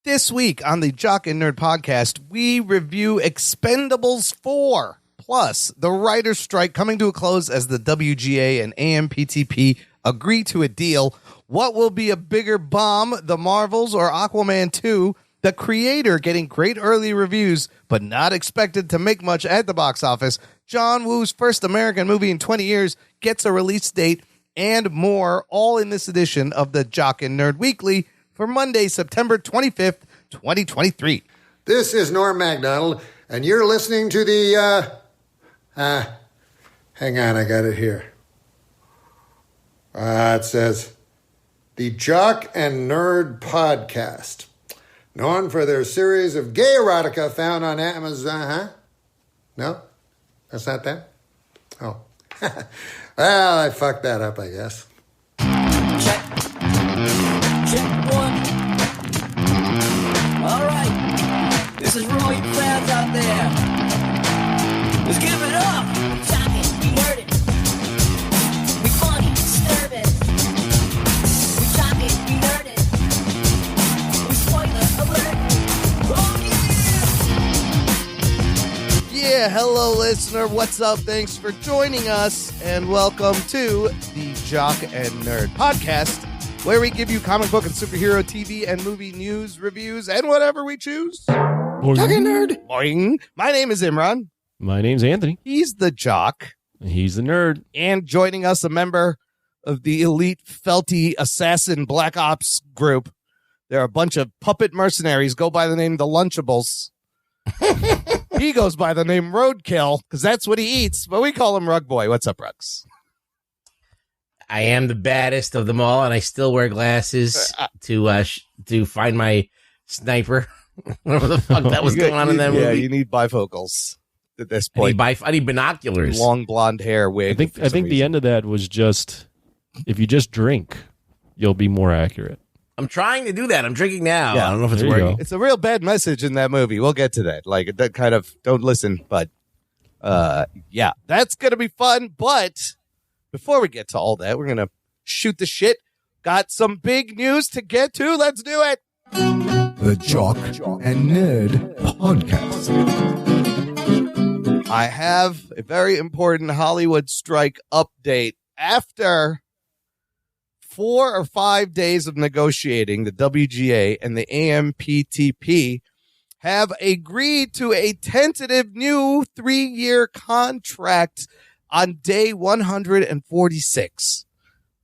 This week on the Jock and Nerd podcast, we review Expend4bles 4, plus the writer's strike coming to a close as the WGA and AMPTP agree to a deal. What will be a bigger bomb, The Marvels or Aquaman 2? The creator getting great early reviews, but not expected to make much at the box office. John Woo's first American movie in 20 years gets a release date, and more, all in this edition of the Jock and Nerd Weekly for Monday, September 25th, 2023. This is Norm MacDonald, and you're listening to the, hang on, I got it here. It says, the Jock and Nerd Podcast, known for their series of gay erotica found on Amazon, No? That's not that? Oh. Well, I fucked that up, I guess. Check one. All right. This is for all you fans out there. Let's give it up. We talk it, we nerd it. We funny, disturb it. We talk it, we nerd it. We spoiler alert. Oh yeah! Yeah, hello, listener. What's up? Thanks for joining us, and welcome to the Jock and Nerd Podcast, where we give you comic book and superhero TV and movie news, reviews, and whatever we choose. Boing. Jock and Nerd. Boing. My name is Imran. My name's Anthony. He's the Jock. He's the nerd. And joining us, a member of the elite felty assassin Black Ops group. There are a bunch of puppet mercenaries go by the name the Lunchables. He goes by the name Roadkill because that's what he eats, but we call him Rug Boy. What's up, Rugs? I am the baddest of them all, and I still wear glasses to find my sniper. Whatever the fuck that was going on in that movie. Yeah, you need bifocals at this point. I need binoculars. Long blonde hair wig. I think the end of that was just, if you just drink, you'll be more accurate. I'm trying to do that. I'm drinking now. Yeah, I don't know if it's there you working. go. It's a real bad message in that movie. We'll get to that. Like, that kind of, don't listen, but yeah, that's going to be fun. But before we get to all that, we're going to shoot the shit. Got some big news to get to. Let's do it. The Jock and Nerd Podcast. I have a very important Hollywood strike update. After 4 or 5 days of negotiating, the WGA and the AMPTP have agreed to a tentative new 3-year contract on day 146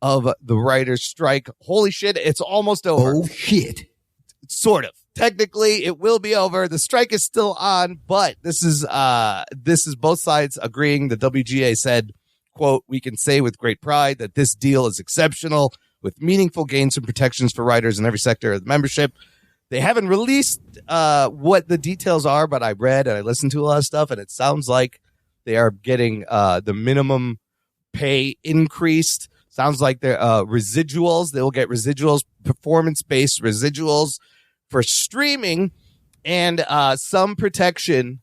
of the writer's strike. Holy shit, it's almost over. Oh, shit. Sort of. Technically, it will be over. The strike is still on, but this is both sides agreeing. The WGA said, quote, "We can say with great pride that this deal is exceptional with meaningful gains and protections for writers in every sector of the membership." They haven't released what the details are, but I read and I listened to a lot of stuff, and it sounds like they are getting the minimum pay increased. Sounds like they're residuals. They will get residuals, performance-based residuals for streaming, and some protection,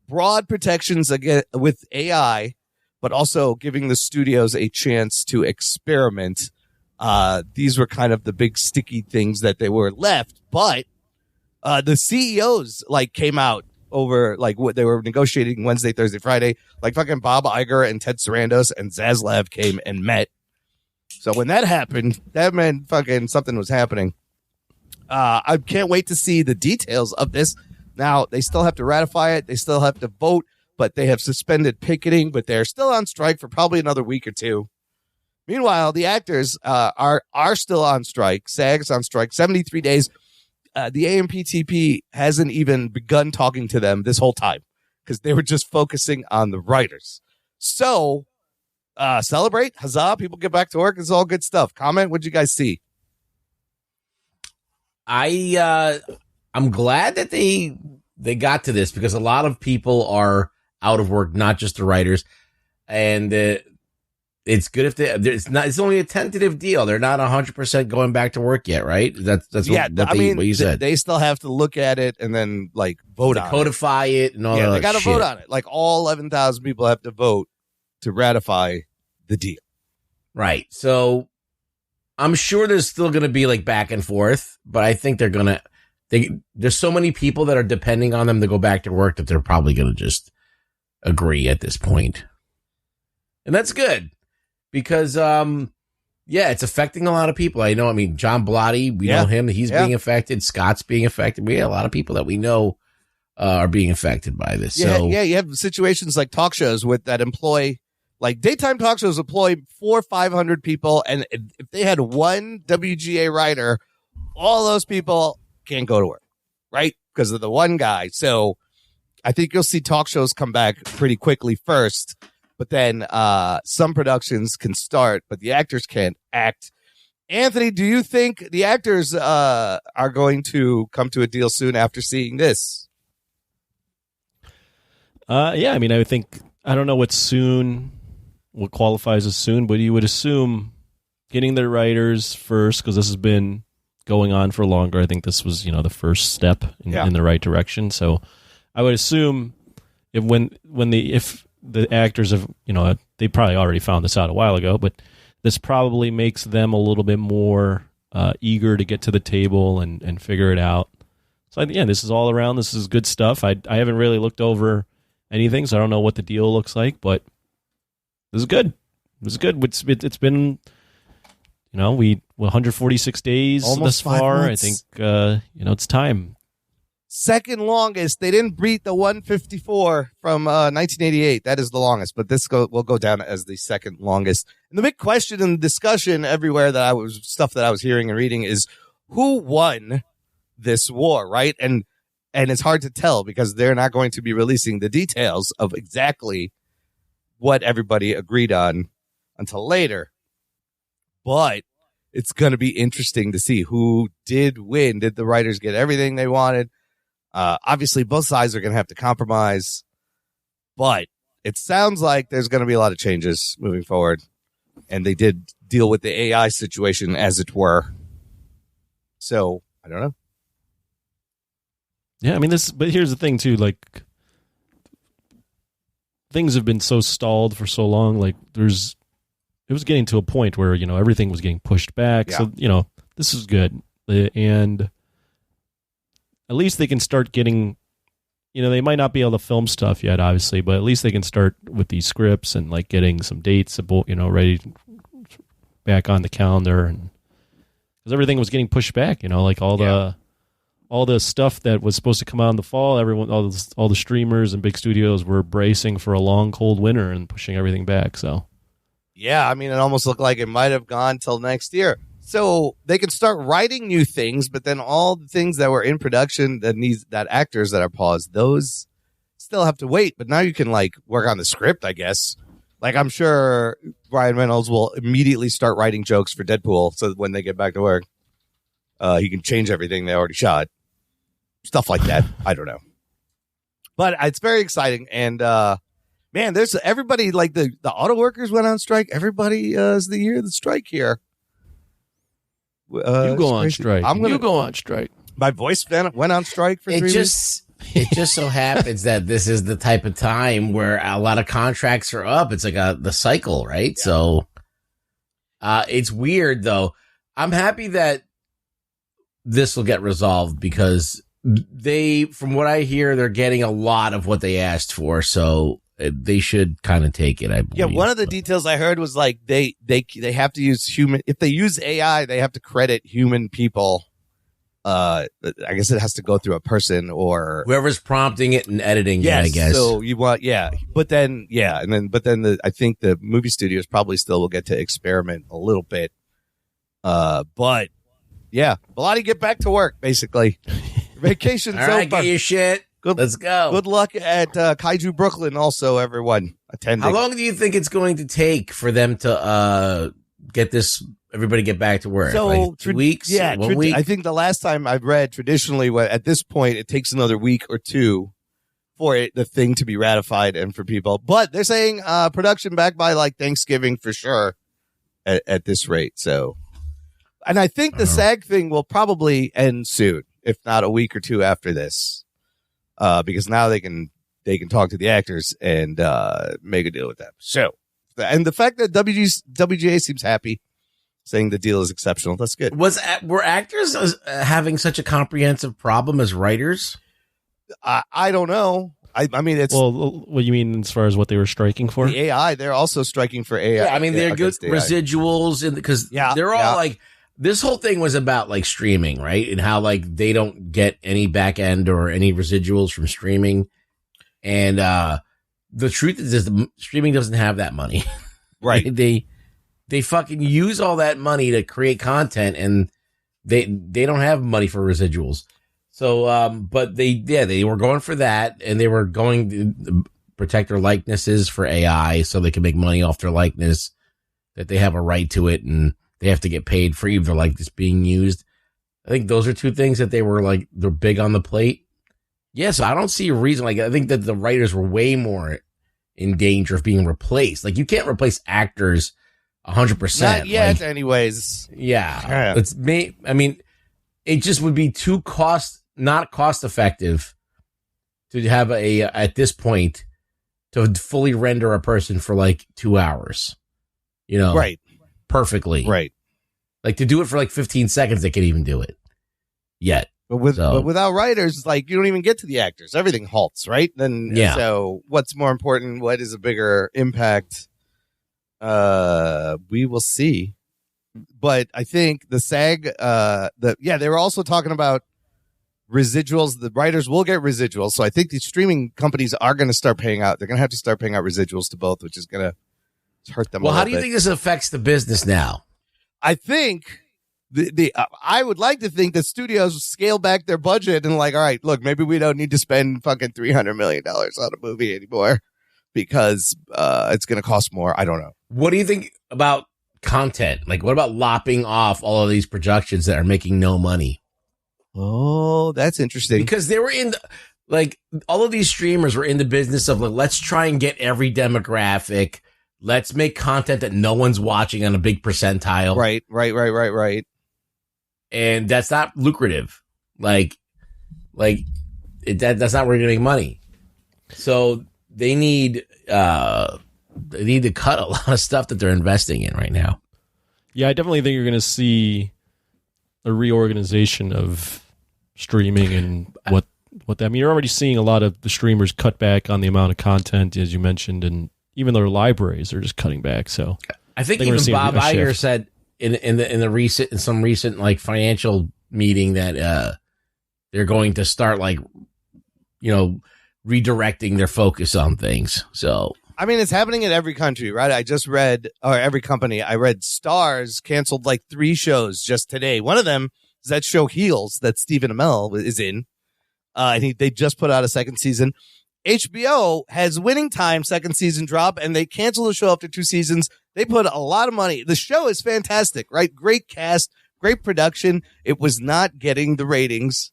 broad protections again with AI, but also giving the studios a chance to experiment. These were kind of the big sticky things that they were left, but the CEOs came out over what they were negotiating Wednesday, Thursday, Friday. Like fucking Bob Iger and Ted Sarandos and Zaslav came and met. So when that happened, that meant fucking something was happening. I can't wait to see the details of this. Now, they still have to ratify it. They still have to vote, but they have suspended picketing, but they're still on strike for probably another week or two. Meanwhile, the actors are still on strike. SAG's on strike, 73 days. The AMPTP hasn't even begun talking to them this whole time because they were just focusing on the writers. So, celebrate, huzzah, people get back to work. It's all good stuff. Comment, what'd you guys see? I'm glad that they got to this because a lot of people are out of work, not just the writers, and it's good if it's only a tentative deal. They're not 100% going back to work yet, right? That's what you said. They still have to look at it and then vote on codify it and all that. Yeah, they got to shit. vote on it. All 11,000 people have to vote to ratify the deal. Right. So I'm sure there's still going to be back and forth, but I think they're there's so many people that are depending on them to go back to work that they're probably going to just agree at this point. And that's good because, it's affecting a lot of people. I mean, John Blotti, we know him. He's being affected. Scott's being affected. We have a lot of people that we know are being affected by this. Yeah, so you have situations like talk shows that employ, like daytime talk shows employ 400 or 500 people. And if they had one WGA writer, all those people can't go to work, right? Because of the one guy. So I think you'll see talk shows come back pretty quickly first, but then some productions can start, but the actors can't act. Anthony, do you think the actors are going to come to a deal soon after seeing this? I mean, I think, I don't know what qualifies as soon, but you would assume getting the writers first, because this has been going on for longer. I think this was, the first step in the right direction. So I would assume if the actors have, they probably already found this out a while ago, but this probably makes them a little bit more eager to get to the table and figure it out. So this is all around. This is good stuff. I haven't really looked over anything, so I don't know what the deal looks like, but this is good. This is good. It's been, 146 days almost thus far. months. I think, it's time. Second longest. They didn't beat the 154 from 1988. That is the longest, but this will go down as the second longest. And the big question and discussion everywhere that I was hearing and reading is who won this war, right? And it's hard to tell because they're not going to be releasing the details of exactly what everybody agreed on until later. But it's going to be interesting to see who did win. Did the writers get everything they wanted? Obviously, both sides are going to have to compromise. But it sounds like there's going to be a lot of changes moving forward. And they did deal with the AI situation, as it were. So, I don't know. Yeah, I mean, but here's the thing, too. Like, things have been so stalled for so long. Like, it was getting to a point where, everything was getting pushed back. Yeah. So, this is good. And at least they can start getting, they might not be able to film stuff yet, obviously, but at least they can start with these scripts and, like, getting some dates, ready back on the calendar. And because everything was getting pushed back, like all the stuff that was supposed to come out in the fall, all the streamers and big studios were bracing for a long, cold winter and pushing everything back. So, yeah, I mean, it almost looked like it might have gone till next year. So they can start writing new things, but then all the things that were in production that actors that are paused, those still have to wait. But now you can work on the script, I guess. Like, I'm sure Ryan Reynolds will immediately start writing jokes for Deadpool, so that when they get back to work, he can change everything they already shot. Stuff like that. I don't know. But it's very exciting. And, man, there's everybody, like the auto workers went on strike. Everybody is the year of the strike here. You go on strike. You go on strike. My voice went on strike for 3 weeks. It just so happens that this is the type of time where a lot of contracts are up. It's like the cycle, right? Yeah. So it's weird, though. I'm happy that this will get resolved because from what I hear, they're getting a lot of what they asked for. So they should kind of take it, I believe. Yeah, one of the details I heard was like they have to use human. If they use AI, they have to credit human people. I guess it has to go through a person or whoever's prompting it and editing it, I guess. So you want, but then I think the movie studios probably still will get to experiment a little bit. But yeah, Blotti, get back to work, basically. Vacation's all right, over. Get your shit. Let's go. Good luck at Kaiju Brooklyn also, everyone attending. How long do you think it's going to take for them to everybody get back to work? So, like 2 weeks? Yeah, 1 week? I think the last time I've read, traditionally, at this point, it takes another week or two for the thing to be ratified and for people. But they're saying production back by like Thanksgiving for sure at this rate. So, and I think the SAG thing will probably end soon, if not a week or two after this. Because now they can talk to the actors and make a deal with them. So, and the fact that WGA seems happy, saying the deal is exceptional. That's good. Were actors having such a comprehensive problem as writers? I don't know. I mean, it's Well, what you mean as far as what they were striking for? the AI. They're also striking for AI. Yeah, I mean, they're good against AI. residuals, because they're all like, this whole thing was about like streaming, right? And how like they don't get any back end or any residuals from streaming. And the truth is the streaming doesn't have that money. Right. They fucking use all that money to create content, and they don't have money for residuals. So, but they were going for that, and they were going to protect their likenesses for AI so they can make money off their likeness, that they have a right to it, and they have to get paid for either likeness being used. I think those are two things that they're big on the plate. Yeah, so I don't see a reason. Like, I think that the writers were way more in danger of being replaced. Like, you can't replace actors 100%. Not yet, like, anyways. Yeah. I mean, it just would be not cost effective to have at this point, to fully render a person for like 2 hours, Right. Perfectly. Right. Like, to do it for like 15 seconds, they can't even do it yet. But without writers, like, you don't even get to the actors. Everything halts, right? Then, So what's more important? What is a bigger impact? We will see. But I think the SAG, they were also talking about residuals. The writers will get residuals. So I think these streaming companies are going to start paying out. They're going to have to start paying out residuals to both, which is going to hurt them. Well, how do you think this affects the business now? I think I would like to think that studios scale back their budget and like, all right, look, maybe we don't need to spend fucking $300 million on a movie anymore because it's going to cost more. I don't know. What do you think about content? Like, what about lopping off all of these productions that are making no money? Oh, that's interesting. Because they were all of these streamers were in the business of like, let's try and get every demographic. Let's make content that no one's watching on a big percentile. Right. And that's not lucrative. That's not where you're going to make money. So they need to cut a lot of stuff that they're investing in right now. Yeah, I definitely think you're going to see a reorganization of streaming and what that. I mean, you're already seeing a lot of the streamers cut back on the amount of content, as you mentioned, and even their libraries are just cutting back. So I think even Bob Iger said in some recent like financial meeting that they're going to start like redirecting their focus on things. So I mean, it's happening in every country, right? I just read, or every company. I read Starz canceled like 3 shows just today. One of them is that show Heels that Stephen Amell is in. And they just put out a second season. HBO has Winning Time second season drop, and they canceled the show after 2 seasons. They put a lot of money. The show is fantastic, right? Great cast, great production. It was not getting the ratings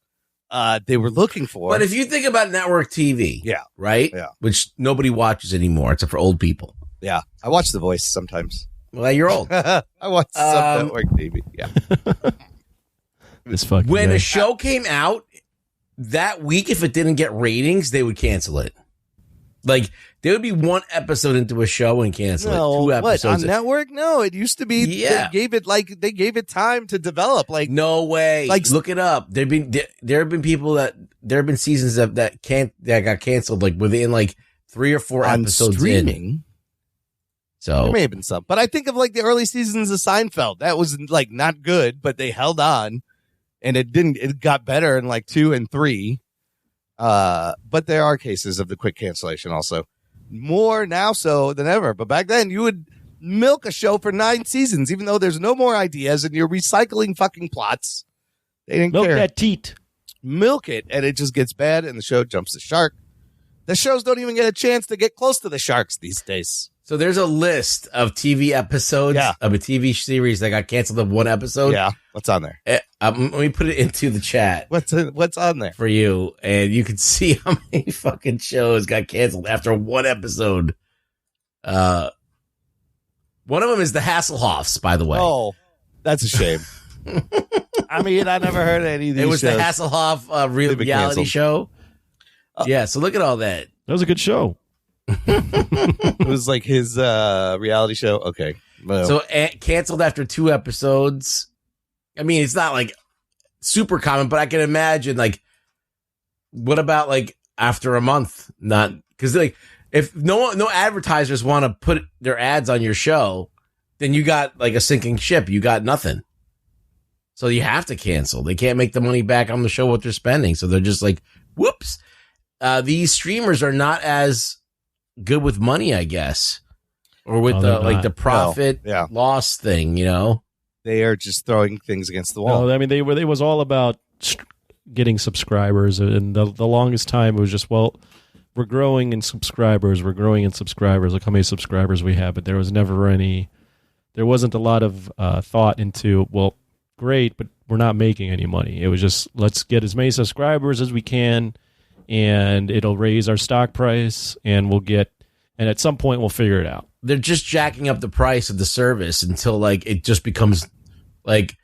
they were looking for. But if you think about network TV, right? Yeah. Which nobody watches anymore, except for old people. Yeah. I watch The Voice sometimes. Well, you're old. I watch some network TV. Yeah. When a show came out, that week, if it didn't get ratings, they would cancel it. Like, there would be 1 episode into a show and cancel it. 2 episodes. What, on network? No, it used to be. Yeah. They gave it time to develop. Like, no way. Like, look it up. There have been seasons that got canceled like within like 3 or 4 on episodes streaming. In. So there may have been some, but I think of like the early seasons of Seinfeld. That was like not good, but they held on. And it got better in like 2 and 3. But there are cases of the quick cancellation also. More now so than ever. But back then you would milk a show for 9 seasons, even though there's no more ideas and you're recycling fucking plots. They didn't care. Milk that teat. Milk it, and it just gets bad and the show jumps the shark. The shows don't even get a chance to get close to the sharks these days. So there's a list of TV episodes of a TV series that got canceled of 1 episode. Yeah. What's on there? Let me put it into the chat. What's on there? For you. And you can see how many fucking shows got canceled after 1 episode. One of them is the Hasselhoffs, by the way. Oh, that's a shame. I mean, I never heard of any of these It was shows. the Hasselhoff reality show. Yeah, so look at all that. That was a good show. It was like his reality show. Okay. Well, So canceled after 2 episodes. I mean, it's not like super common, but I can imagine like, what about like after a month? Not because like if no advertisers want to put their ads on your show, then you got like a sinking ship. You got nothing. So you have to cancel. They can't make the money back on the show what they're spending. So they're just like, whoops. These streamers are not as good with money, I guess, or with the profit loss thing. You know, they are just throwing things against the wall. No, I mean, it was all about getting subscribers, and the longest time it was just, well, we're growing in subscribers. Look how many subscribers we have. But there wasn't a lot of thought into, well, great, but we're not making any money. It was just, let's get as many subscribers as we can, and it'll raise our stock price, and at some point we'll figure it out. They're just jacking up the price of the service until like it just becomes like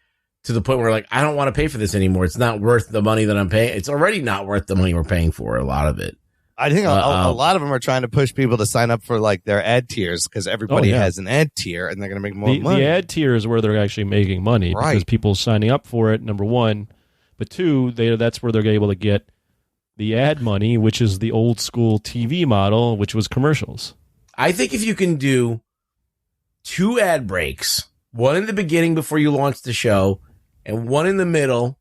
to the point where like, I don't want to pay for this anymore. It's not worth the money that I'm paying. It's already not worth the money we're paying for, a lot of it. I think a lot of them are trying to push people to sign up for like their ad tiers because everybody has an ad tier and they're going to make more money. The ad tier is where they're actually making money because people signing up for it, number one. But two, that's where they're able to get the ad money, which is the old school TV model, which was commercials. I think if you can do 2 ad breaks, one in the beginning before you launch the show and one in the middle,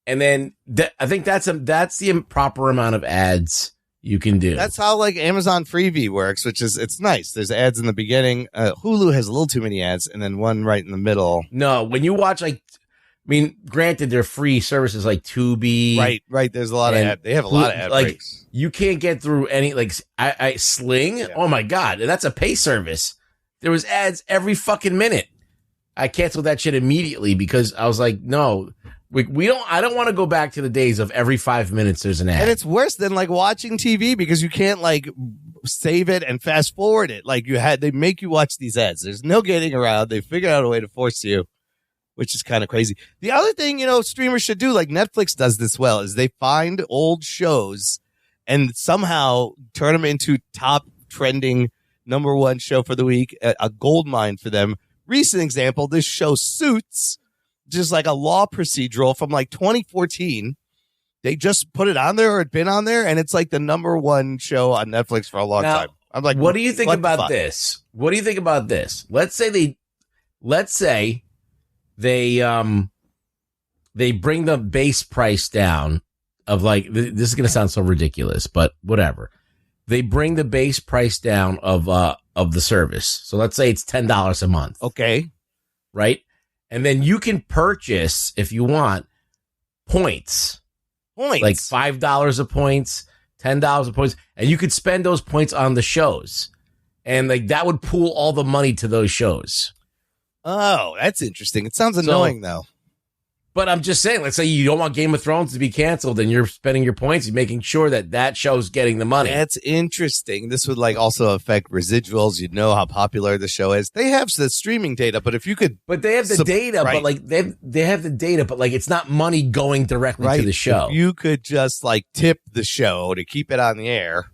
and then I think that's the improper amount of ads you can do. That's how like Amazon Freebie works, which is, it's nice. There's ads in the beginning. Hulu has a little too many ads and then one right in the middle. No, when you watch like, I mean, granted, they're free services like Tubi. Right. There's a lot of ad. They have a lot of ad breaks. You can't get through any, like, I Sling. Yeah. Oh my God. That's a pay service. There was ads every fucking minute. I canceled that shit immediately because I was like, no, I don't want to go back to the days of every 5 minutes there's an ad. And it's worse than like watching TV because you can't like save it and fast forward it. Like they make you watch these ads. There's no getting around. They figured out a way to force you, which is kind of crazy. The other thing, streamers should do, like Netflix does this well, is they find old shows and somehow turn them into top trending #1 show for the week, a gold mine for them. Recent example, this show Suits, just like a law procedural from like 2014. They just put it on there or it'd been on there, and it's like the #1 show on Netflix for a long time. I'm like, what do you think about this? What do you think about this? Let's say they bring the base price down of like, this is going to sound so ridiculous, but whatever. They bring the base price down of the service. So let's say it's $10 a month. Okay. Right. And then you can purchase, if you want, points. Like $5 of points, $10 of points. And you could spend those points on the shows. And like that would pool all the money to those shows. Oh, that's interesting. It sounds annoying, though. But I'm just saying, let's say you don't want Game of Thrones to be canceled and you're spending your points and making sure that show's getting the money. That's interesting. This would like also affect residuals. You'd know how popular the show is. They have the streaming data, but if you could... But they have the data, right. But like they have the data, but like it's not money going directly to the show. If you could just like tip the show to keep it on the air.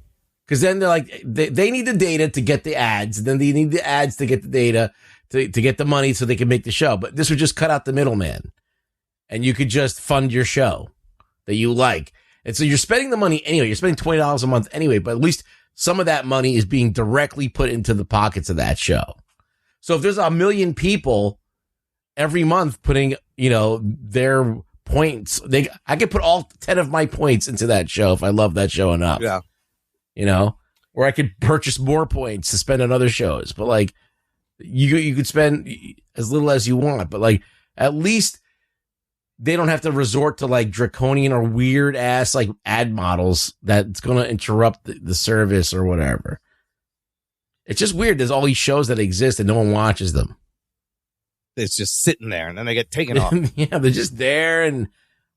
Because then they're like, they need the data to get the ads. And then they need the ads to get the data to get the money so they can make the show. But this would just cut out the middleman. And you could just fund your show that you like. And so you're spending the money anyway. You're spending $20 a month anyway, but at least some of that money is being directly put into the pockets of that show. So if there's 1 million people every month putting, their points, I could put all 10 of my points into that show if I love that show enough. Yeah. Or I could purchase more points to spend on other shows. But like, you could spend as little as you want, but like, at least they don't have to resort to like draconian or weird ass like ad models that's going to interrupt the service or whatever. It's just weird. There's all these shows that exist and no one watches them. It's just sitting there and then they get taken off. Yeah, they're just there. And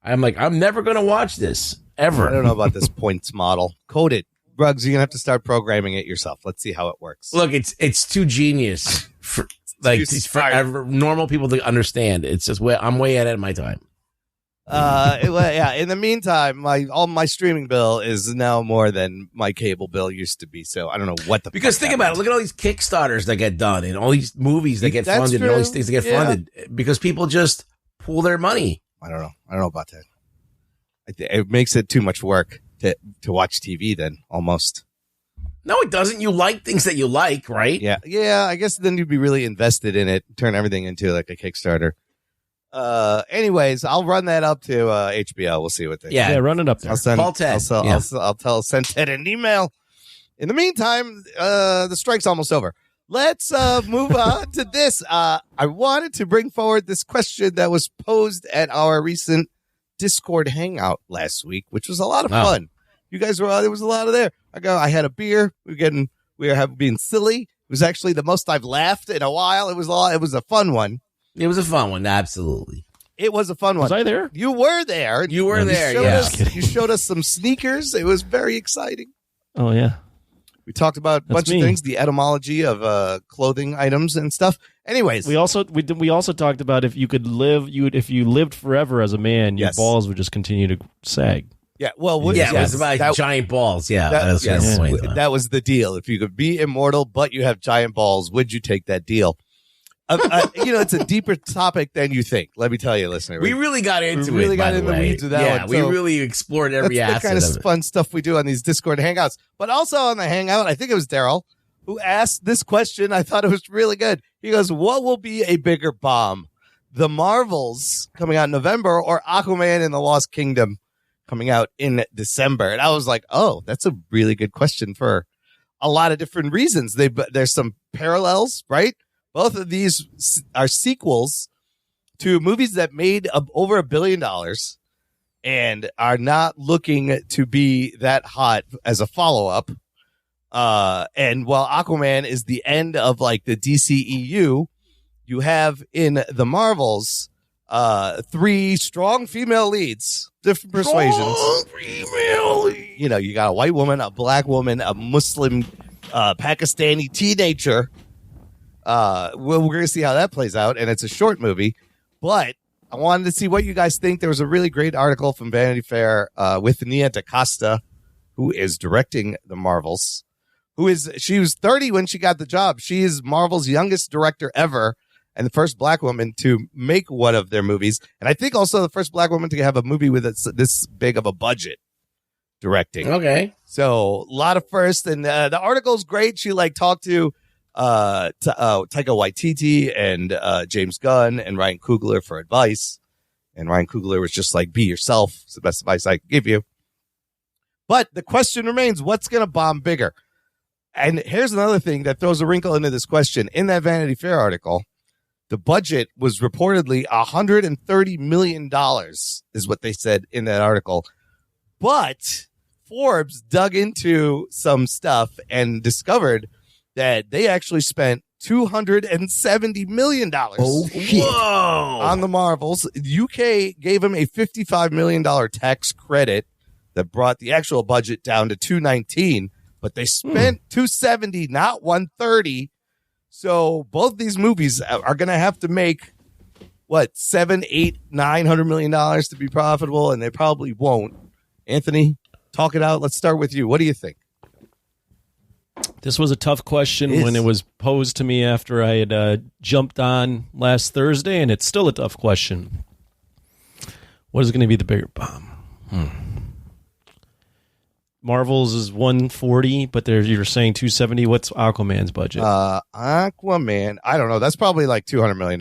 I'm like, I'm never going to watch this ever. I don't know about this points model. Code it. Ruggs, you're going to have to start programming it yourself. Let's see how it works. Look, it's too genius for normal people to understand. It's just I'm way ahead of my time. Yeah. In the meantime, all my streaming bill is now more than my cable bill used to be. So I don't know what the Because fuck think that about it. means. Look at all these Kickstarters that get done and all these movies that get That's funded and all these true. things that get Yeah. funded because people just pool their money. I don't know about that. It makes it too much work to watch TV. Then almost. No, it doesn't. You like things that you like, right? Yeah. I guess then you'd be really invested in it. Turn everything into like a Kickstarter. Anyways, I'll run that up to HBO. We'll see what they. Yeah. Yeah, run it up there. I'll send. Call Ted. I'll send Ted an email. In the meantime, the strike's almost over. Let's move on to this. I wanted to bring forward this question that was posed at our recent Discord hangout last week, which was a lot of fun. You guys were there was a lot of there. I had a beer. We were being silly. It was actually the most I've laughed in a while. It was a fun one. It was a fun one. Absolutely. It was a fun one. Was I there? You were there. You were there. Yeah. You showed us some sneakers. It was very exciting. Oh yeah. We talked about a bunch me. of things, the etymology of clothing items and stuff. Anyways, We also talked about if you lived forever as a man, your Yes. balls would just continue to sag. yeah. Well, Yeah, it was about giant balls. Yeah. That's what I'm pointing out. that was the deal. If you could be immortal, but you have giant balls, would you take that deal? It's a deeper topic than you think. Let me tell you, listener. We really got into really it. got by the in the way. weeds with that yeah, one, we so really explored every That's the aspect kind of of it. fun stuff we do on these Discord hangouts. But also on the hangout, I think it was Daryl who asked this question. I thought it was really good. He goes, what will be a bigger bomb? The Marvels coming out in November or Aquaman and the Lost Kingdom coming out in December? And I was like, oh, that's a really good question for a lot of different reasons. There's some parallels, right? Both of these are sequels to movies that made over $1 billion and are not looking to be that hot as a follow-up. And while Aquaman is the end of like the DCEU, you have in the Marvels 3 strong female leads, different persuasions. You got a white woman, a black woman, a Muslim Pakistani teenager. We're going to see how that plays out, and it's a short movie. But I wanted to see what you guys think. There was a really great article from Vanity Fair with Nia DaCosta, who is directing the Marvels. She was 30 when she got the job. She is Marvel's youngest director ever, and the first black woman to make one of their movies. And I think also the first black woman to have a movie with this big of a budget directing. Okay. So a lot of firsts, and the article's great. She talked to Taika Waititi and James Gunn and Ryan Coogler for advice. And Ryan Coogler was just like, be yourself. It's the best advice I can give you. But the question remains, what's going to bomb bigger? And here's another thing that throws a wrinkle into this question. In that Vanity Fair article, the budget was reportedly $130 million is what they said in that article. But Forbes dug into some stuff and discovered that they actually spent $270 million on the Marvels. UK gave them a $55 million tax credit that brought the actual budget down to $219, but they spent $270, not $130. So both these movies are going to have to make $700, $800, $900 million to be profitable, and they probably won't. Anthony, talk it out. Let's start with you. What do you think? This was a tough question when it was posed to me after I had jumped on last Thursday, and it's still a tough question. What is going to be the bigger bomb? Marvel's is 140, but you're saying 270. What's Aquaman's budget? Aquaman, I don't know. That's probably like $200 million.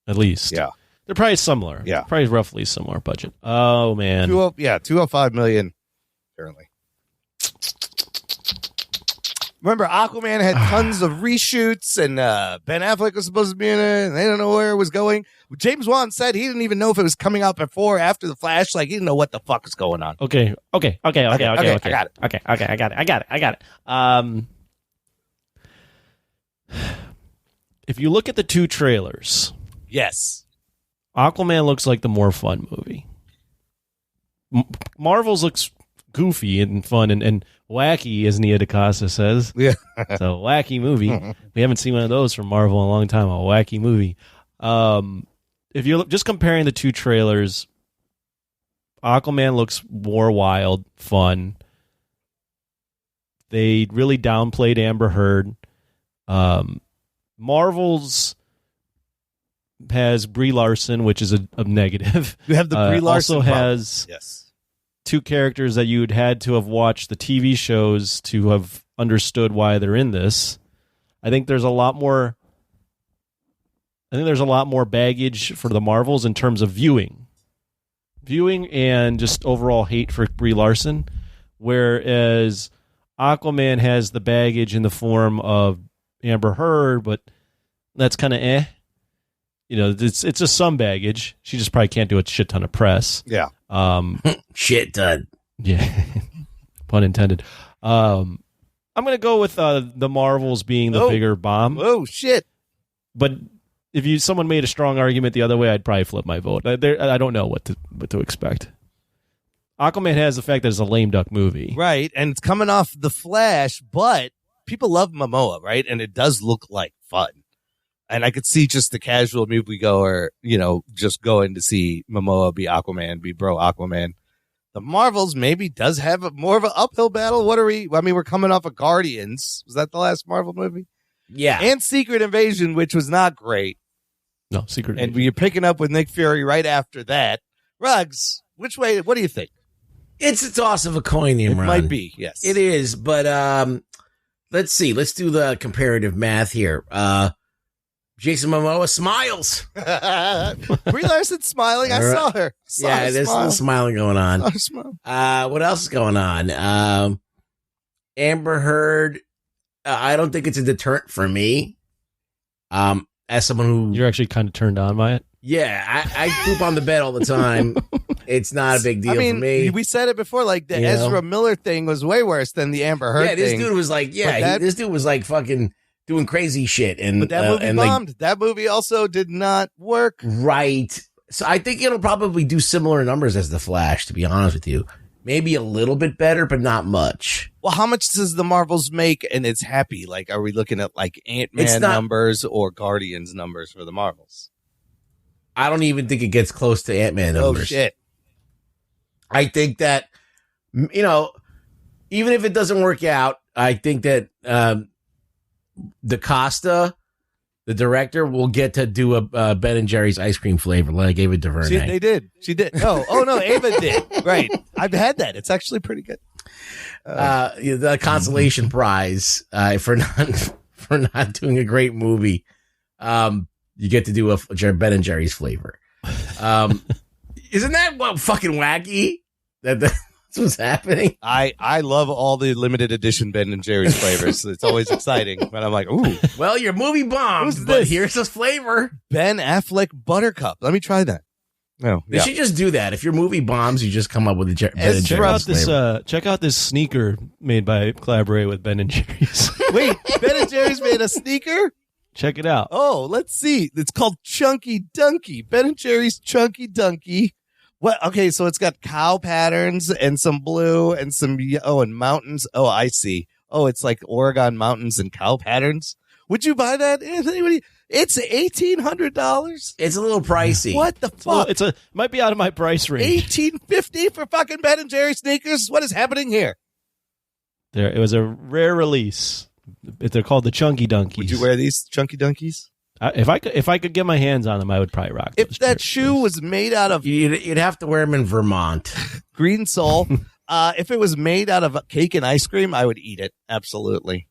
At least. Yeah. They're probably similar. Yeah. Probably roughly similar budget. Oh, man. $205 million currently. Remember, Aquaman had tons of reshoots, and Ben Affleck was supposed to be in it, and they don't know where it was going. James Wan said he didn't even know if it was coming out before or after the Flash. Like, he didn't know what the fuck was going on. Okay. I got it. I got it. Okay, I got it. If you look at the 2 trailers, Yes. Aquaman looks like the more fun movie. Marvel's looks goofy and fun and wacky, as Nia DaCosta says. Yeah. It's a wacky movie. We haven't seen one of those from Marvel in a long time, a wacky movie. If you're just comparing the 2 trailers, Aquaman looks more wild, fun. They really downplayed Amber Heard. Marvel's has Brie Larson, which is a negative. You have the Brie Larson also problem. has Yes. two characters that you'd had to have watched the TV shows to have understood why they're in this. I think there's a lot more baggage for the Marvels in terms of viewing and just overall hate for Brie Larson, whereas Aquaman has the baggage in the form of Amber Heard, but that's kind of it's just some baggage. She just probably can't do a shit ton of press. Yeah. Shit ton. Yeah. Pun intended. I'm going to go with the Marvels being the bigger bomb. Oh, shit. But if someone made a strong argument the other way, I'd probably flip my vote. I don't know what to expect. Aquaman has the fact that it's a lame duck movie. Right, and it's coming off The Flash, but people love Momoa, right? And it does look like fun. And I could see just the casual moviegoer, just going to see Momoa be Aquaman, be bro Aquaman. The Marvels maybe does have more of an uphill battle. We're coming off of Guardians. Was that the last Marvel movie? Yeah. And Secret Invasion, which was not great. No, Secret And Invasion. you're picking up with Nick Fury right after that. Ruggs, which way? What do you think? It's a toss of a coin, Imran. It might be, yes. It is, but let's see. Let's do the comparative math here. Jason Momoa smiles. Brie Larson smiling. I saw her. There's a little smiling going on. What else is going on? Amber Heard. I don't think it's a deterrent for me. As someone who You're actually kind of turned on by it. Yeah, I poop on the bed all the time. It's not a big deal for me. We said it before, like the Ezra Miller thing was way worse than the Amber Heard thing. This dude was like, this dude was like fucking doing crazy shit. But that movie bombed. That movie also did not work. Right. So I think it'll probably do similar numbers as The Flash, to be honest with you. Maybe a little bit better, but not much. Well, how much does the Marvels make and it's happy? Like, are we looking at like Ant-Man numbers or Guardians numbers for the Marvels? I don't even think it gets close to Ant-Man numbers. Oh, shit. I think that, even if it doesn't work out, I think that DaCosta, the director, will get to do a Ben and Jerry's ice cream flavor like I gave it to Vernay. They did. She did. Oh, no, Ava did. Right. I've had that. It's actually pretty good. The consolation prize for not doing a great movie. You get to do a Ben and Jerry's flavor. Isn't that fucking wacky? That's what's happening. I love all the limited edition Ben and Jerry's flavors. It's always exciting. But I'm like, ooh. Well, your movie bombed, but here's this flavor. Ben Affleck Buttercup. Let me try that. No, you should just do that. If your movie bombs, you just come up with a Ben and Jerry's flavor. Check out this sneaker made by collaborating with Ben and Jerry's. Wait, Ben and Jerry's made a sneaker? Check it out. Oh, let's see. It's called Chunky Dunky. Ben and Jerry's Chunky Dunky. What? Okay, so it's got cow patterns and some blue and some and mountains. Oh, I see. Oh, it's like Oregon mountains and cow patterns. Would you buy that, Anthony? It's $1,800. It's a little pricey. What the fuck? It might be out of my price range. $1,850 for fucking Ben and Jerry sneakers. What is happening here? It was a rare release. They're called the Chunky Dunkies. Would you wear these Chunky Dunkies? If I could get my hands on them, I would probably rock. If that shoe was made out of, you'd have to wear them in Vermont. Green sole. If it was made out of cake and ice cream, I would eat it. Absolutely.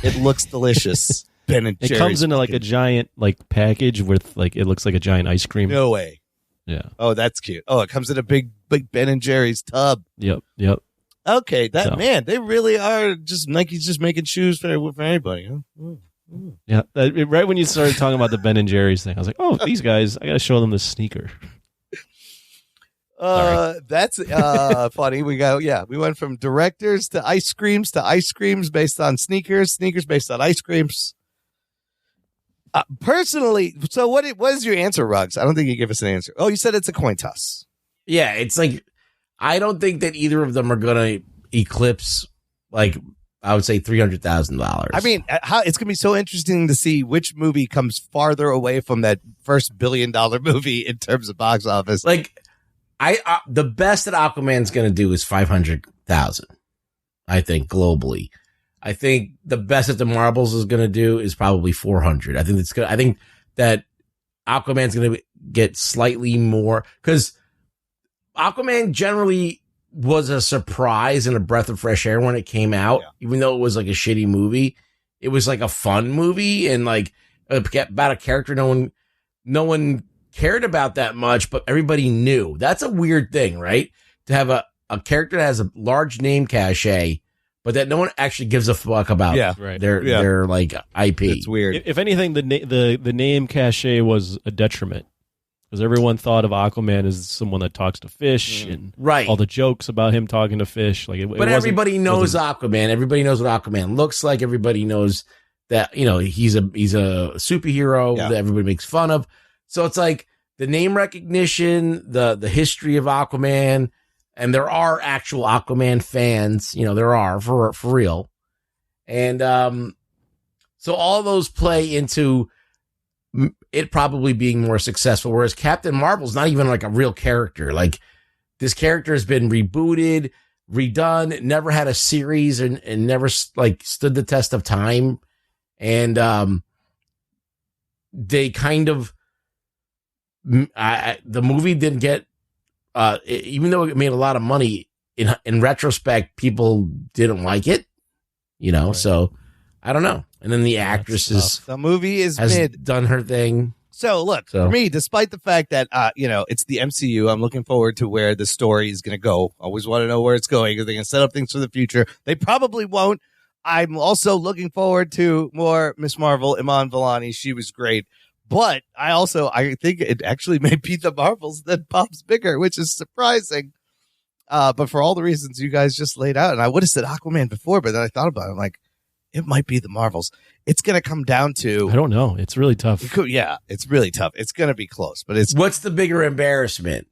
It looks delicious. Ben and Jerry's. It comes into like a giant package with it looks like a giant ice cream. No way. Yeah. Oh, that's cute. Oh, it comes in a big Ben and Jerry's tub. Yep. Okay, man, they really are just Nike's just making shoes for anybody. Huh? Yeah, right when you started talking about the Ben and Jerry's thing, I was like, "Oh, these guys! I got to show them the sneaker." That's funny. We went from directors to ice creams based on sneakers based on ice creams. Personally, so what is your answer, Ruggs? I don't think you gave us an answer. Oh, you said it's a coin toss. Yeah, it's like I don't think that either of them are going to eclipse I would say $300,000. I mean, it's going to be so interesting to see which movie comes farther away from that first $1 billion movie in terms of box office. the best that Aquaman's going to do is 500,000. I think globally. I think the best that the Marvels is going to do is probably 400. I think it's good. I think that Aquaman's going to get slightly more because Aquaman generally was a surprise and a breath of fresh air when it came out, even though it was like a shitty movie. It was like a fun movie and like about a character no one cared about that much, but everybody knew. That's a weird thing, right? To have a character that has a large name cachet, but that no one actually gives a fuck about their like IP. It's weird. If anything, the name cachet was a detriment because everyone thought of Aquaman as someone that talks to fish and all the jokes about him talking to fish. Like, but everybody knows Aquaman. Everybody knows what Aquaman looks like. Everybody knows that he's a superhero that everybody makes fun of. So it's like the name recognition, the history of Aquaman. And there are actual Aquaman fans, there are for real. And so all those play into it probably being more successful. Whereas Captain Marvel's not even like a real character. Like this character has been rebooted, redone, never had a series and never like stood the test of time. And they kind of, the movie didn't get, even though it made a lot of money, in retrospect, people didn't like it, so I don't know. And then the actress the movie has done her thing. So look, for me, despite the fact that, it's the MCU, I'm looking forward to where the story is going to go. Always want to know where it's going because they can set up things for the future. They probably won't. I'm also looking forward to more Miss Marvel, Iman Vellani. She was great. But I think it actually may be the Marvels that pops bigger, which is surprising. But for all the reasons you guys just laid out, and I would have said Aquaman before, but then I thought about it. I'm like, it might be the Marvels. It's going to come down to... I don't know. It's really tough. It's really tough. It's going to be close. But what's the bigger embarrassment?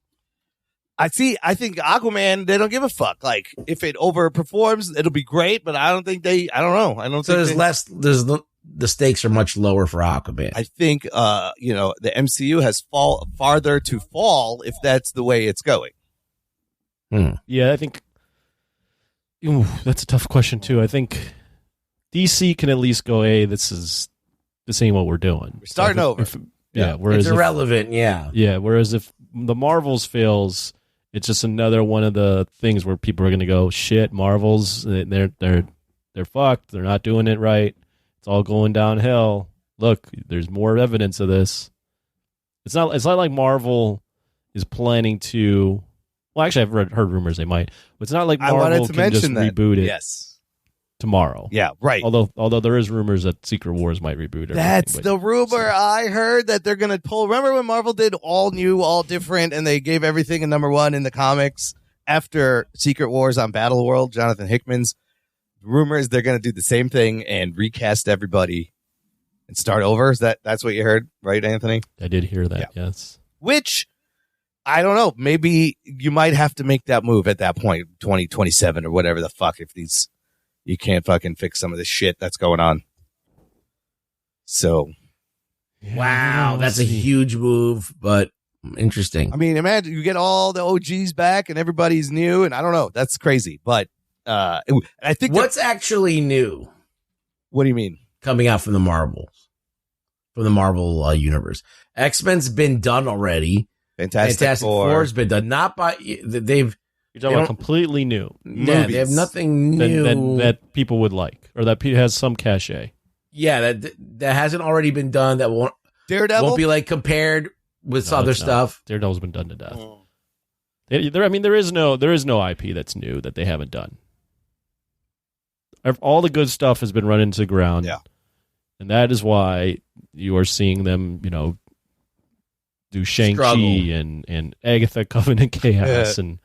I think Aquaman, they don't give a fuck. Like, if it overperforms, it'll be great, but I don't think I don't know. The stakes are much lower for Aquaman. I think, the MCU has farther to fall if that's the way it's going. Yeah, I think that's a tough question too. I think DC can at least go, hey, this ain't what we're doing. We're starting over. Whereas it's irrelevant. Whereas if the Marvels fails, it's just another one of the things where people are going to go, shit, Marvels, they're fucked. They're not doing it right. It's all going downhill. Look, there's more evidence of this. It's not like Marvel is planning to. Well, actually, I've heard rumors they might. But it's not like Marvel can just reboot it tomorrow. Yeah, right. Although there is rumors that Secret Wars might reboot it. That's the rumor I heard, that they're going to pull. Remember when Marvel did all new, all different, and they gave everything a #1 in the comics after Secret Wars on Battle World, Jonathan Hickman's? Rumor is they're going to do the same thing and recast everybody and start over. That's what you heard, right, Anthony? I did hear that, yes. Which, I don't know, maybe you might have to make that move at that point, 2027 or whatever the fuck, if you can't fucking fix some of the shit that's going on. So. Wow, that's a huge move, but interesting. I mean, imagine you get all the OGs back and everybody's new, and I don't know, that's crazy, but I think what's actually new? What do you mean? Coming out from the Marvel universe. X-Men's been done already. Fantastic Four's been done. Not by they've. You're talking about completely new. Yeah, they have nothing new that people would like, or that has some cachet. Yeah, that hasn't already been done. That won't be like compared with other stuff. Daredevil's been done to death. There is no IP that's new that they haven't done. All the good stuff has been run into the ground. Yeah. And that is why you are seeing them, do Shang-Chi and Agatha Covenant Chaos and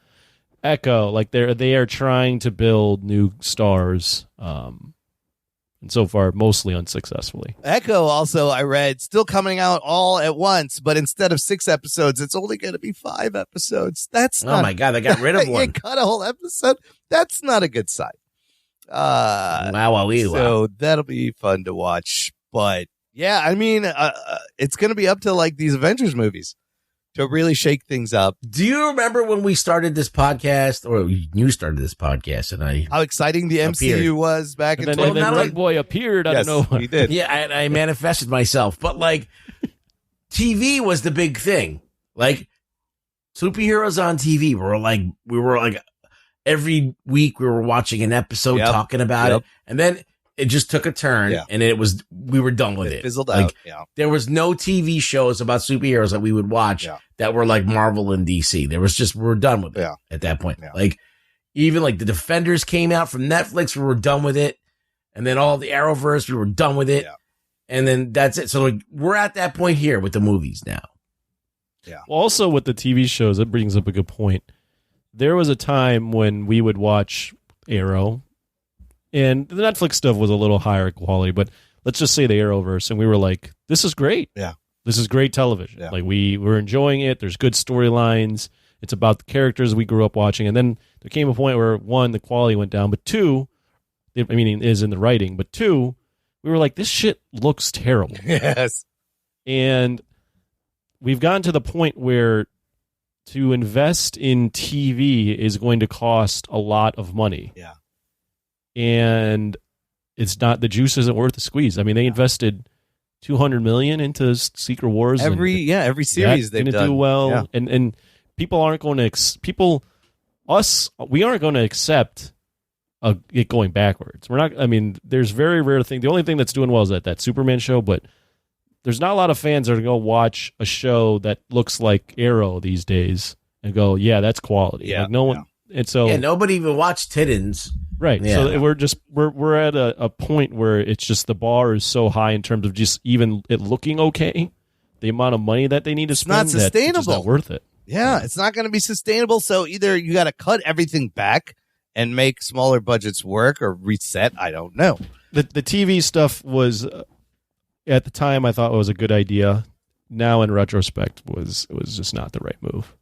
Echo. Like they are trying to build new stars. And so far, mostly unsuccessfully. Echo also, I read, still coming out all at once, but instead of 6 episodes, it's only going to be 5 episodes. That's oh my God, they got rid of one. You cut a whole episode. That's not a good sign. So that'll be fun to watch. But yeah, I mean, it's going to be up to like these Avengers movies. to really shake things up. Do you remember when we started this podcast, or you started this podcast, and I? How exciting the MCU was back in And then 2020. Red Boy appeared out of nowhere. He did. Yeah, I manifested myself, but like, TV was the big thing. Like, superheroes on TV we were like every week we were watching an episode, talking about it, and then it just took a turn, and we were done with it. Fizzled like, out. Yeah. There was no TV shows about superheroes that we would watch that were like Marvel and DC. There was just, we were done with it at that point. Yeah. Like, even like the Defenders came out from Netflix, we were done with it. And then all the Arrowverse, we were done with it. Yeah. And then that's it. So like, we're at that point here with the movies now. Yeah. Well, also with the TV shows, that brings up a good point. There was a time when we would watch Arrow, and the Netflix stuff was a little higher quality, but let's just say the Arrowverse, and we were like, this is great. Yeah. This is great television. Yeah. Like, we were enjoying it. There's good storylines. It's about the characters we grew up watching. And then there came a point where, one, the quality went down, but two, I mean, it is in the writing, but two, we were like, this shit looks terrible. Yes. And we've gotten to the point where to invest in TV is going to cost a lot of money. Yeah. And it's not, the juice isn't worth the squeeze. I mean, they invested $200 million into Secret Wars. Every series they've done. Do well. Yeah. And people aren't going to, we aren't going to accept it going backwards. We're not, I mean, there's very rare thing. The only thing that's doing well is that Superman show, but there's not a lot of fans that are going to watch a show that looks like Arrow these days and go, yeah, that's quality. Yeah. Like no one, and so nobody even watched Tittins. right. Yeah. So we're at a point where it's just the bar is so high in terms of just even it looking okay. The amount of money that they need to It's spend, not sustainable. It's not worth it. Yeah, it's not going to be sustainable. So either you got to cut everything back and make smaller budgets work, or reset. I don't know. The TV stuff was at the time I thought it was a good idea. Now in retrospect, it was just not the right move.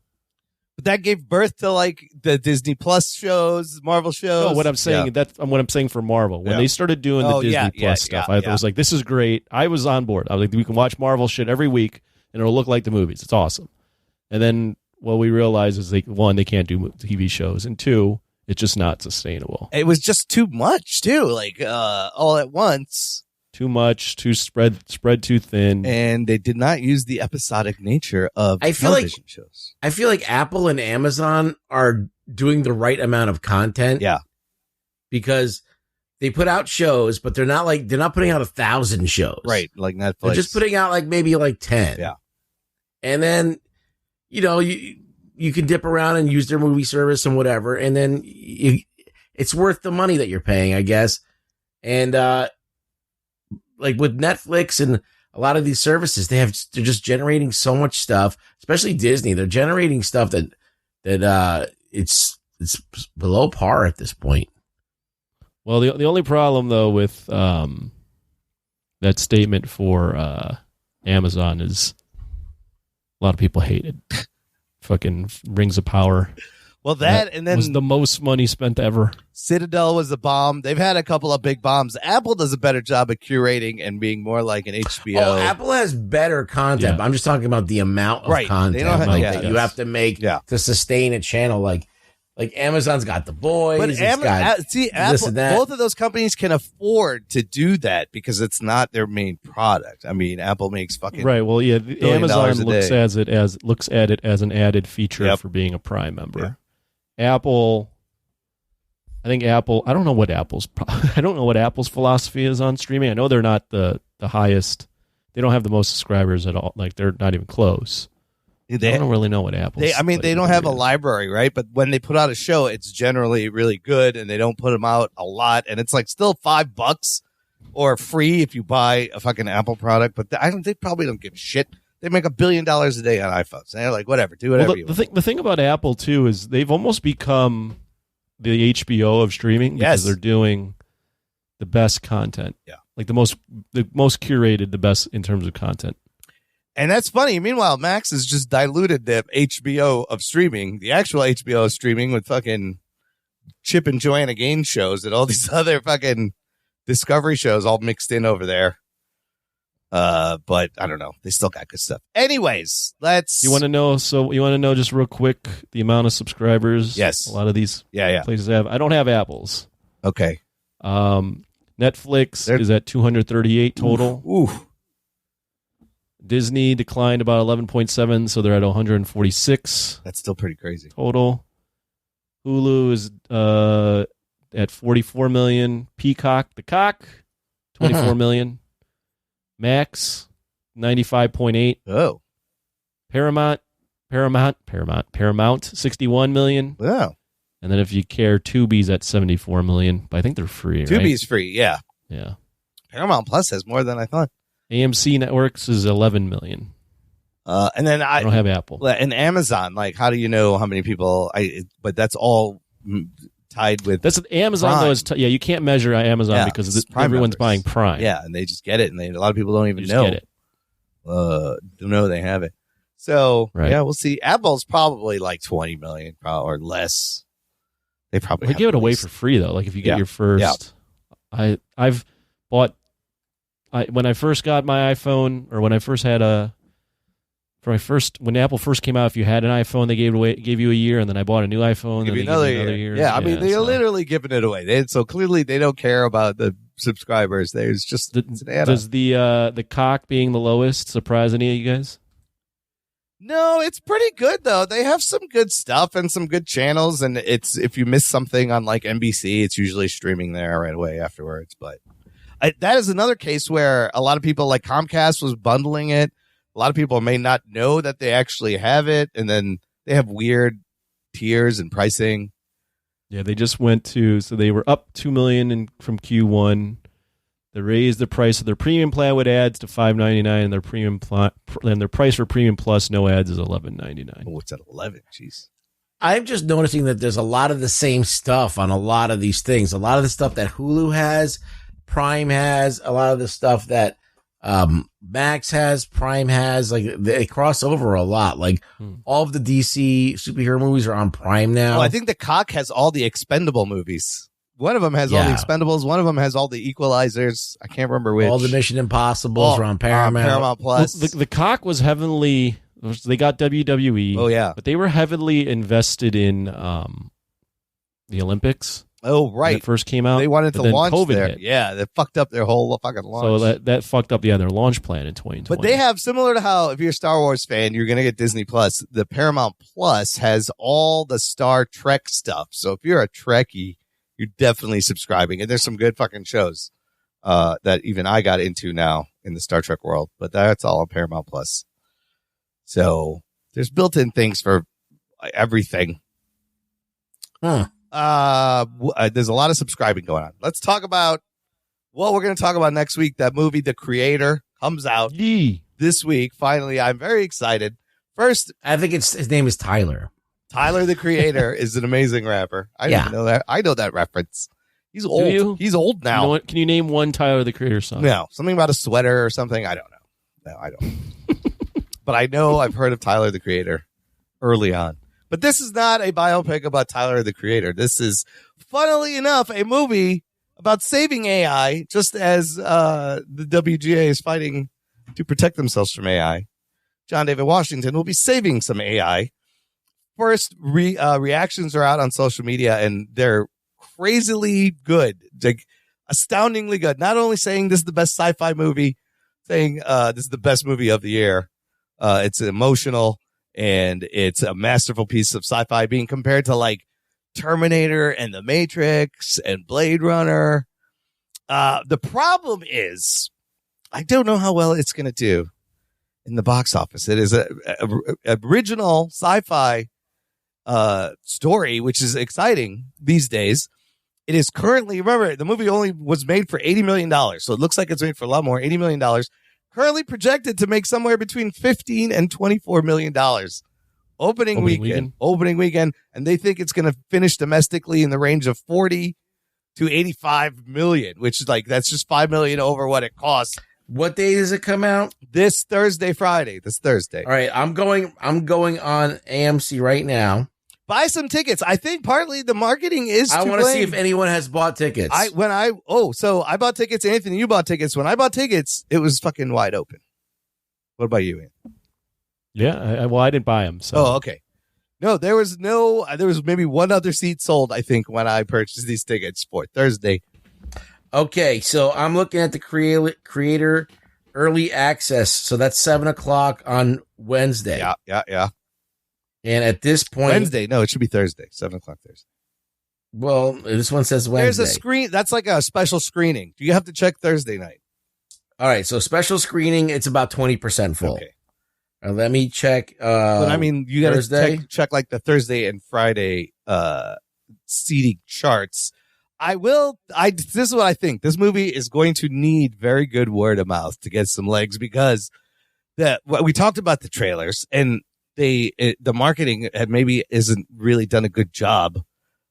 But that gave birth to like the Disney Plus shows, Marvel shows. No, what I'm saying that's what I'm saying for Marvel. When they started doing the Disney Plus stuff, I was like, this is great. I was on board. I was like, we can watch Marvel shit every week and it'll look like the movies. It's awesome. And then what we realized is one, they can't do TV shows, and two, it's just not sustainable. It was just too much too, like all at once. Too much, too spread too thin. And they did not use the episodic nature of television shows. I feel like Apple and Amazon are doing the right amount of content. Yeah. Because they put out shows, but they're not putting out 1,000 shows. Right. Like Netflix. They're just putting out like maybe like 10. Yeah. And then, you can dip around and use their movie service and whatever. And then it's worth the money that you're paying, I guess. And, like with Netflix and a lot of these services, they're just generating so much stuff, especially Disney. They're generating stuff that it's below par at this point. Well, the only problem though with that statement for Amazon is a lot of people hate it. Fucking Rings of Power. Well, and then was the most money spent ever. Citadel was a bomb. They've had a couple of big bombs. Apple does a better job at curating and being more like an HBO. Oh, Apple has better content. Yeah. But I'm just talking about the amount of content They don't have, that you have to make to sustain a channel. Like Amazon's got The Boys. But Apple, Apple, both of those companies can afford to do that because it's not their main product. I mean, Apple makes fucking right. Well, yeah, Amazon looks day. at it as an added feature for being a Prime member. Yeah. Apple, I don't know what Apple's philosophy is on streaming. I know they're not the highest. They don't have the most subscribers at all. Like they're not even close. I don't really know what Apple's. They don't have a library, right? But when they put out a show, it's generally really good, and they don't put them out a lot, and it's like still $5 or free if you buy a fucking Apple product. But they probably don't give a shit. They make $1 billion a day on iPhones. And they're like, whatever, do whatever you want. The thing about Apple too is they've almost become the HBO of streaming because they're doing the best content. Yeah, like the most curated, the best in terms of content. And that's funny. Meanwhile, Max has just diluted the HBO of streaming, the actual HBO of streaming, with fucking Chip and Joanna Gaines shows and all these other fucking Discovery shows all mixed in over there. But I don't know. They still got good stuff. Anyways, let's. You want to know? So you want to know just real quick the amount of subscribers? Yes. A lot of these places have. I don't have Apple's. Okay. Netflix is at 238 total. Oof. Disney declined about 11.7, so they're at 146. That's still pretty crazy. Total. Hulu is at 44 million. Peacock, the cock, 24 million. Max, 95.8. Oh. Paramount, 61 million. Wow. And then if you care, Tubi's at 74 million. But I think they're free, Tubi's free, yeah. Yeah. Paramount Plus has more than I thought. AMC Networks is 11 million. And then I don't have Apple. And Amazon, like, how do you know how many people? But that's all tied with. That's Amazon Prime. though. You can't measure Amazon because everyone's buying Prime. Yeah, and they just get it, and a lot of people don't even just know. Get it. Don't know they have it. So Right. yeah, we'll see. Apple's probably like 20 million or less. They probably give it away for free though. Like if you get your first, I've bought. When I first got my iPhone, or when I first had when Apple first came out, if you had an iPhone, they gave you a year, and then I bought a new iPhone, give then you another year. Yeah, I mean they're literally giving it away. So clearly they don't care about the subscribers. There's just it's an add-on. Does the cock being the lowest surprise any of you guys? No, it's pretty good though. They have some good stuff and some good channels, and it's if you miss something on like NBC, it's usually streaming there right away afterwards. But that is another case where a lot of people, like Comcast was bundling it. A lot of people may not know that they actually have it, and then they have weird tiers and pricing. Yeah, they just went so they were up 2 million from Q1. They raised the price of their premium plan with ads to $5.99, and their premium and their price for premium plus no ads is $11.99. Oh, it's at 11. Jeez. I'm just noticing that there's a lot of the same stuff on a lot of these things. A lot of the stuff that Hulu has, Prime has, a lot of the stuff that Max has, Prime has, like they cross over a lot. Like all of the DC superhero movies are on Prime now. Oh, I think the cock has all the Expendable movies. One of them has all the Expendables. One of them has all the Equalizers. I can't remember which. All the Mission Impossibles are on Paramount. Paramount Plus. Well, the cock was heavily. They got WWE. Oh yeah, but they were heavily invested in the Olympics. Oh right, when it first came out. They wanted to launch COVID there. hit. Yeah, they fucked up their whole fucking launch. So that fucked up their launch plan in 2020. But they have, similar to how if you're a Star Wars fan, you're gonna get Disney Plus. The Paramount Plus has all the Star Trek stuff. So if you're a Trekkie, you're definitely subscribing. And there's some good fucking shows that even I got into now in the Star Trek world. But that's all on Paramount Plus. So there's built-in things for everything. There's a lot of subscribing going on. Let's talk about what we're going to talk about next week. That movie, The Creator, comes out this week. Finally, I'm very excited. First, I think his name is Tyler. Tyler, the Creator, is an amazing rapper. I didn't know that. I know that reference. He's old. Do you? He's old now. You know what? Can you name one Tyler, the Creator song? No, something about a sweater or something. I don't know. No, I don't. But I know I've heard of Tyler, the Creator early on. But this is not a biopic about Tyler, the Creator. This is, funnily enough, a movie about saving AI, just as the WGA is fighting to protect themselves from AI. John David Washington will be saving some AI. First, reactions are out on social media, and they're crazily good, like astoundingly good. Not only saying this is the best sci-fi movie, saying this is the best movie of the year. It's emotional, and it's a masterful piece of sci-fi being compared to like Terminator and The Matrix and Blade Runner. The problem is, I don't know how well it's going to do in the box office. It is a original sci-fi story, which is exciting these days. It is currently, remember, the movie only was made for $80 million. So it looks like it's made for a lot more, $80 million. Currently projected to make somewhere between $15 and $24 million. Opening weekend. And they think it's going to finish domestically in the range of 40 to 85 million, which is like, that's just 5 million over what it costs. What day does it come out? This Thursday. All right. I'm going on AMC right now. buy some tickets. I think partly the marketing is. I want to see if anyone has bought tickets. I bought tickets. Anthony, you bought tickets. When I bought tickets, it was fucking wide open. What about you, Ian? Yeah, I didn't buy them. So. Oh, okay. No, there was maybe one other seat sold, I think, when I purchased these tickets for Thursday. Okay, so I'm looking at the creator early access. So that's 7:00 on Wednesday. Yeah. And at this point, Wednesday? No, it should be Thursday. 7:00 Thursday. Well, this one says Wednesday. There's a screen. That's like a special screening. You have to check Thursday night. All right, so special screening, it's about 20% full. Okay. Let me check. But I mean, you got Thursday? to check like the Thursday and Friday seating charts. This is what I think. This movie is going to need very good word of mouth to get some legs, because we talked about the trailers, and the marketing isn't really done a good job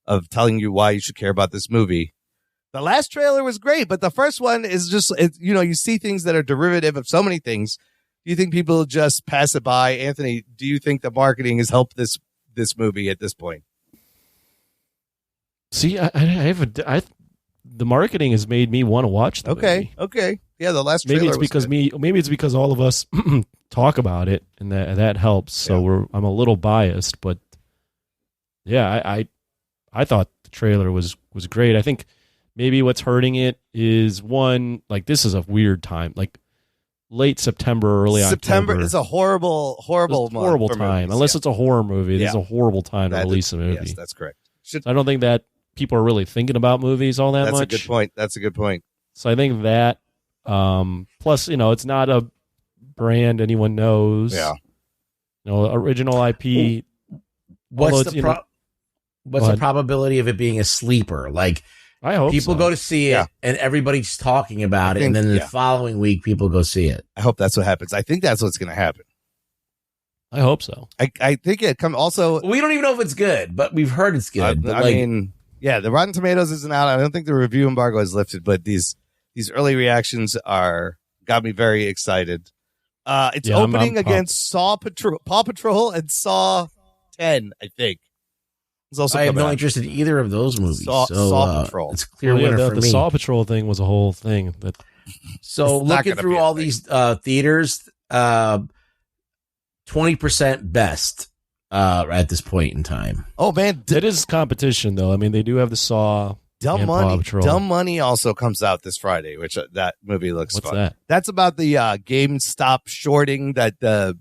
of telling you why you should care about this movie. The last trailer was great, but the first one is just, you see things that are derivative of so many things. Do you think people just pass it by? Anthony, do you think the marketing has helped this movie at this point? See, the marketing has made me want to watch the movie. Okay. Yeah, the last trailer maybe it's because all of us talk about it, and that helps. So I'm a little biased, but yeah, I thought the trailer was great. I think maybe what's hurting it is, one, like, this is a weird time, like late September, early September October. is a horrible time. Movies, unless it's a horror movie. This is a horrible time to release a movie. Yes, that's correct. I don't think that people are really thinking about movies all that much. That's a good point. So I think that, plus, it's not a brand anyone knows. Yeah. Original IP. What's the probability of it being a sleeper? Like, I hope people so. go to see it, and everybody's talking about it, and then the following week, people go see it. I hope that's what happens. I think that's what's going to happen. I hope so. I think it also. We don't even know if it's good, but we've heard it's good. The Rotten Tomatoes isn't out. I don't think the review embargo is lifted, but these early reactions got me very excited. It's opening against Paw Patrol and Saw 10, I think. I have no interest in either of those movies. Saw Patrol. It's a clear winner for me. The Saw Patrol thing was a whole thing. So looking through all these theaters, 20% best at this point in time. Oh man, it is competition though. I mean, they do have the Saw. Dumb Money. Paw Patrol. Dumb Money also comes out this Friday, which that movie looks What's fun. That? That's about the GameStop shorting that the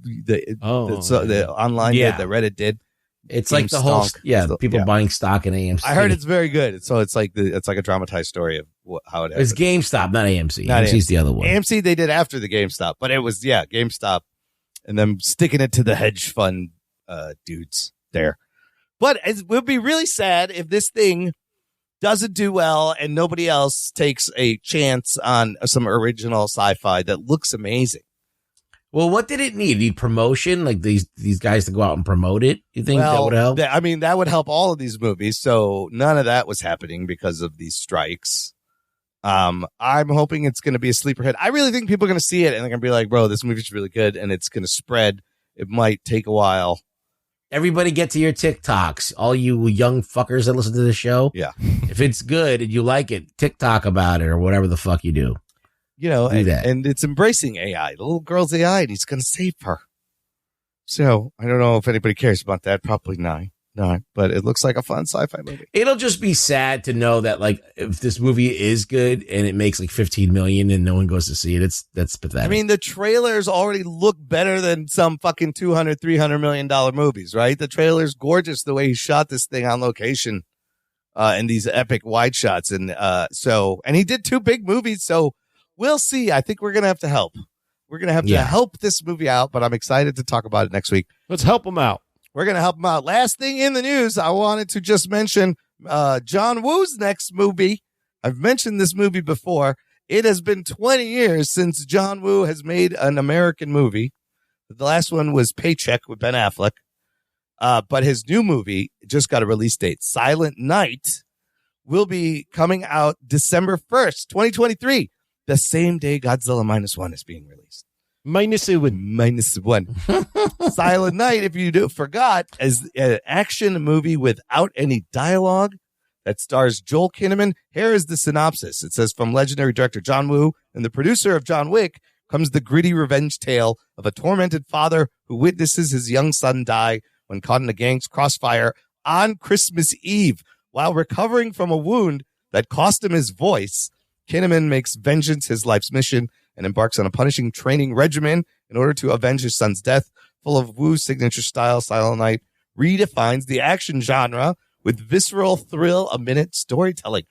online did, that Reddit did. It's like the whole people buying stock in AMC. I heard it's very good. So it's like a dramatized story of how it happened. It's GameStop, not AMC. AMC's the other one. AMC they did after the GameStop, but it was GameStop, and them sticking it to the hedge fund dudes there. But it would be really sad if this thing doesn't do well and nobody else takes a chance on some original sci-fi that looks amazing. Well, what did it need? Need promotion? Like these guys to go out and promote it? You think that would help? That would help all of these movies. So none of that was happening because of these strikes. I'm hoping it's going to be a sleeper hit. I really think people are going to see it and they're going to be like, bro, this movie's really good, and it's going to spread. It might take a while. Everybody get to your TikToks. All you young fuckers that listen to the show. Yeah. If it's good and you like it, TikTok about it or whatever the fuck you do. And it's embracing AI. The little girl's AI, and he's going to save her. So I don't know if anybody cares about that. Probably not. But it looks like a fun sci-fi movie. It'll just be sad to know that, like, if this movie is good and it makes like 15 million and no one goes to see it, that's pathetic. I mean, the trailers already look better than some fucking $200-300 million movies, right? The trailer's gorgeous the way he shot this thing on location, in these epic wide shots, and he did 2 big movies, so. We'll see. I think we're going to have to help. We're going to have to help this movie out, but I'm excited to talk about it next week. Let's help them out. We're going to help them out. Last thing in the news, I wanted to just mention John Woo's next movie. I've mentioned this movie before. It has been 20 years since John Woo has made an American movie. The last one was Paycheck with Ben Affleck. But his new movie just got a release date. Silent Night will be coming out December 1st, 2023. The same day Godzilla -1 is being released. -1. Silent Night, if you forgot, is an action movie without any dialogue that stars Joel Kinnaman. Here is the synopsis. It says, from legendary director John Woo and the producer of John Wick comes the gritty revenge tale of a tormented father who witnesses his young son die when caught in a gang's crossfire on Christmas Eve. While recovering from a wound that cost him his voice, Kinnaman makes vengeance his life's mission and embarks on a punishing training regimen in order to avenge his son's death. Full of Woo's signature style, Silent Night redefines the action genre with visceral thrill, a minute storytelling.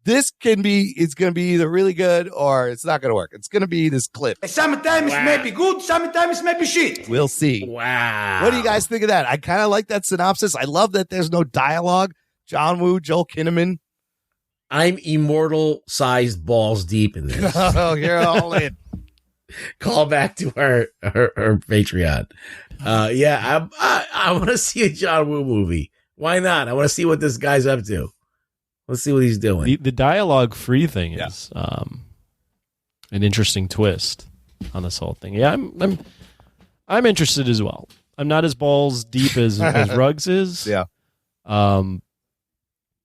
This it's going to be either really good or it's not going to work. It's going to be this clip. Sometimes it may be good, sometimes it may be shit. We'll see. Wow. What do you guys think of that? I kind of like that synopsis. I love that there's no dialogue. John Woo, Joel Kinnaman. I'm immortal-sized balls deep in this. Oh, you're all in. Call back to our Patreon. Yeah, I want to see a John Woo movie. Why not? I want to see what this guy's up to. Let's see what he's doing. The dialogue-free thing is an interesting twist on this whole thing. Yeah, I'm interested as well. I'm not as balls deep as Ruggs is. Yeah.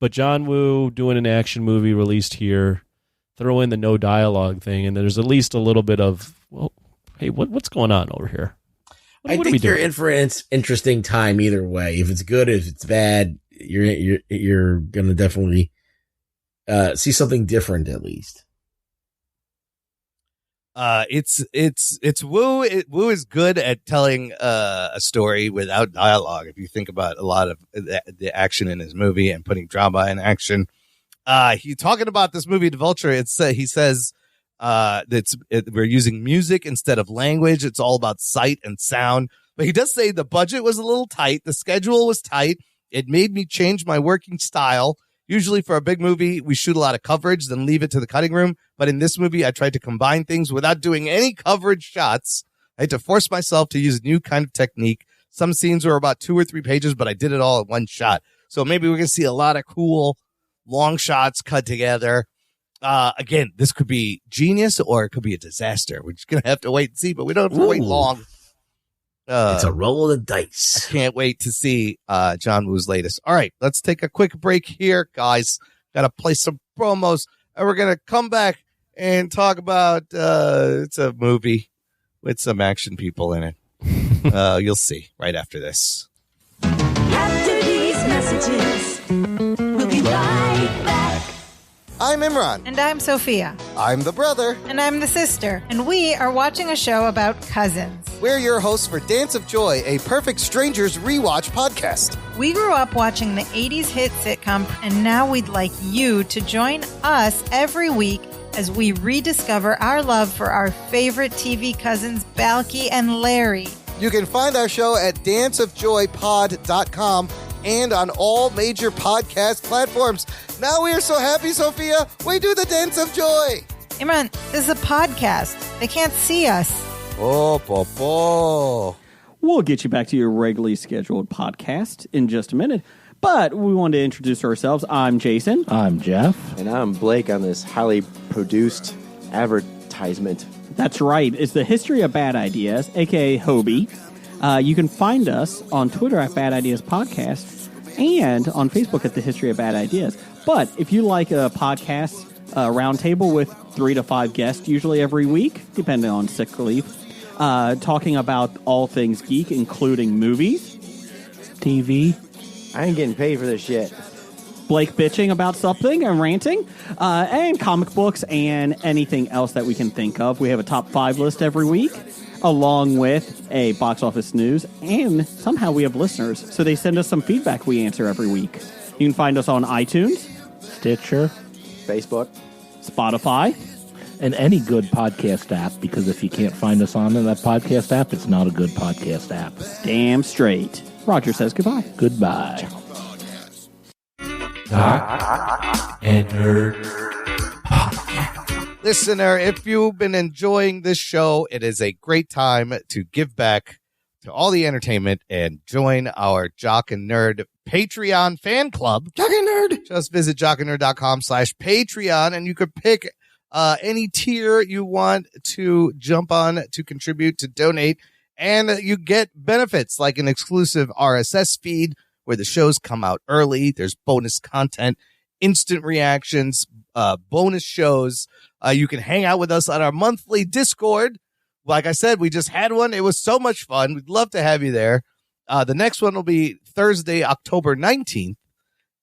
But John Woo doing an action movie released here, throw in the no dialogue thing, and there's at least a little bit of, well, hey, what's going on over here? I think you're in for an interesting time either way. If it's good, if it's bad, you're gonna definitely see something different at least. It's Woo. Woo is good at telling a story without dialogue. If you think about a lot of the action in his movie and putting drama in action, he's talking about this movie, The Vulture. He says we're using music instead of language. It's all about sight and sound. But he does say the budget was a little tight. The schedule was tight. It made me change my working style. Usually for a big movie, we shoot a lot of coverage, then leave it to the cutting room. But in this movie, I tried to combine things without doing any coverage shots. I had to force myself to use a new kind of technique. Some scenes were about 2 or 3 pages, but I did it all in one shot. So maybe we're going to see a lot of cool long shots cut together. Again, this could be genius or it could be a disaster. We're just going to have to wait and see, but we don't have to wait long. It's a roll of the dice. I can't wait to see John Woo's latest. All right, let's take a quick break here, guys. Got to play some promos, and we're going to come back and talk about it's a movie with some action people in it. You'll see right after this. After these messages, we'll be right back. I'm Imran. And I'm Sophia. I'm the brother. And I'm the sister. And we are watching a show about cousins. We're your hosts for Dance of Joy, a Perfect Strangers rewatch podcast. We grew up watching the 80s hit sitcom, and now we'd like you to join us every week as we rediscover our love for our favorite TV cousins, Balky and Larry. You can find our show at danceofjoypod.com and on all major podcast platforms. Now we are so happy, Sophia. We do the Dance of Joy. Imran, this is a podcast. They can't see us. Oh. We'll get you back to your regularly scheduled podcast in just a minute. But we wanted to introduce ourselves. I'm Jason. I'm Jeff. And I'm Blake on this highly produced advertisement. That's right. It's the History of Bad Ideas, a.k.a. Hobie. You can find us on Twitter at Bad Ideas Podcast and on Facebook at The History of Bad Ideas. But if you like a podcast roundtable with 3 to 5 guests, usually every week, depending on sick leave, talking about all things geek, including movies, TV. I ain't getting paid for this shit. Blake bitching about something and ranting, and comic books and anything else that we can think of. We have a top 5 list every week, along with a box office news, and somehow we have listeners, so they send us some feedback we answer every week. You can find us on iTunes, Stitcher, Facebook, Spotify, and any good podcast app, because if you can't find us on that podcast app, it's not a good podcast app. Damn straight. Roger says goodbye. Goodbye. Jock and Nerd. Listener, if you've been enjoying this show, it is a great time to give back to all the entertainment and join our Jock and Nerd Patreon fan club. Jock and Nerd. Just visit jockandnerd.com/Patreon and you could pick any tier you want to jump on to contribute, to donate, and you get benefits like an exclusive RSS feed where the shows come out early. There's bonus content, instant reactions, bonus shows. You can hang out with us on our monthly Discord. Like I said, we just had one. It was so much fun. We'd love to have you there. The next one will be Thursday, October 19th,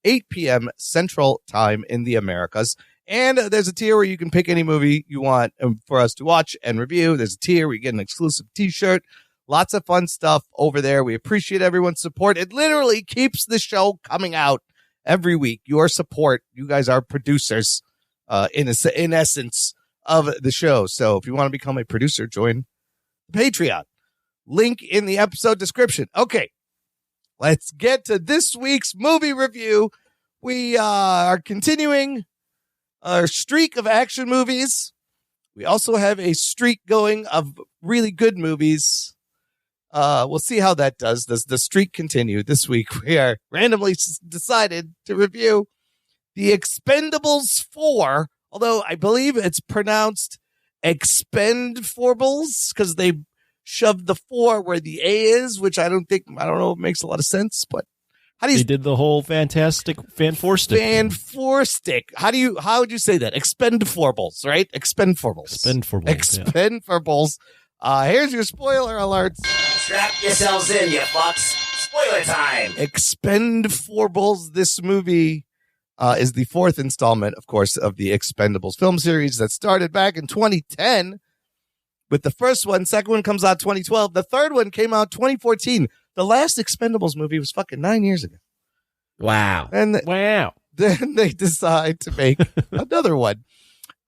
8 p.m. Central Time in the Americas. And there's a tier where you can pick any movie you want for us to watch and review. There's a tier where you get an exclusive t-shirt. Lots of fun stuff over there. We appreciate everyone's support. It literally keeps the show coming out every week. Your support. You guys are producers, in essence, of the show. So if you want to become a producer, join Patreon. Link in the episode description. Okay, let's get to this week's movie review. We are continuing our streak of action movies. We also have a streak going of really good movies. We'll see how that does. Does the streak continue? This week, we are randomly decided to review The Expend4bles 4, although I believe it's pronounced Expend4bles because they shoved the 4 where the A is, which I don't know, it makes a lot of sense, but how do you... They did the whole fantastic Fan4stick. Fan4stick. How would you say that? Expend4bles, right? Expend4bles. Expend4bles. Here's your spoiler alerts. Strap yourselves in, you fucks. Spoiler time. Expend4bles. This movie is the 4th installment, of course, of the Expendables film series that started back in 2010 with the first one. Second one comes out 2012. The third one came out 2014. The last Expendables movie was fucking 9 years ago. Wow. And then they decide to make another one.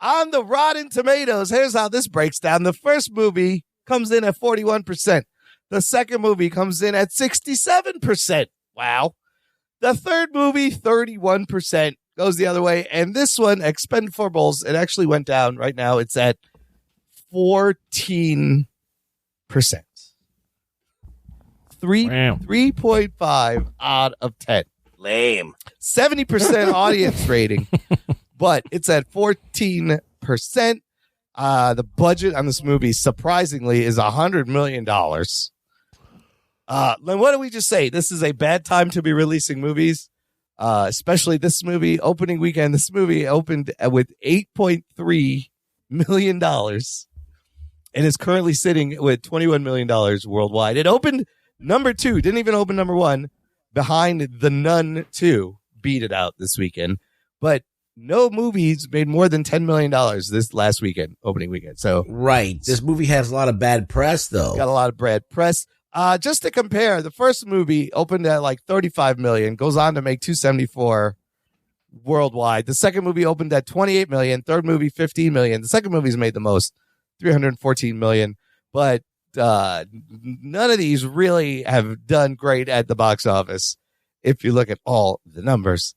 On the Rotten Tomatoes, here's how this breaks down. The first movie comes in at 41%. The second movie comes in at 67%. Wow. The third movie, 31%, goes the other way. And this one, Expend4bles, it actually went down. Right now, it's at 14%. 3.5 out of 10. Lame. 70% audience rating, but it's at 14%. The budget on this movie, surprisingly, is $100 million. Then what do we just say? This is a bad time to be releasing movies, especially this movie. Opening weekend, this movie opened with $8.3 million and is currently sitting with $21 million worldwide. It opened number 2, didn't even open number 1, behind The Nun 2. Beat it out this weekend. But no movies made more than $10 million this last weekend, opening weekend. So right. This movie has a lot of bad press, though. Got a lot of bad press. Just to compare, the first movie opened at like 35 million, goes on to make 274 worldwide. The second movie opened at 28 million, third movie 15 million. The second movie's made the most, 314 million. But none of these really have done great at the box office if you look at all the numbers.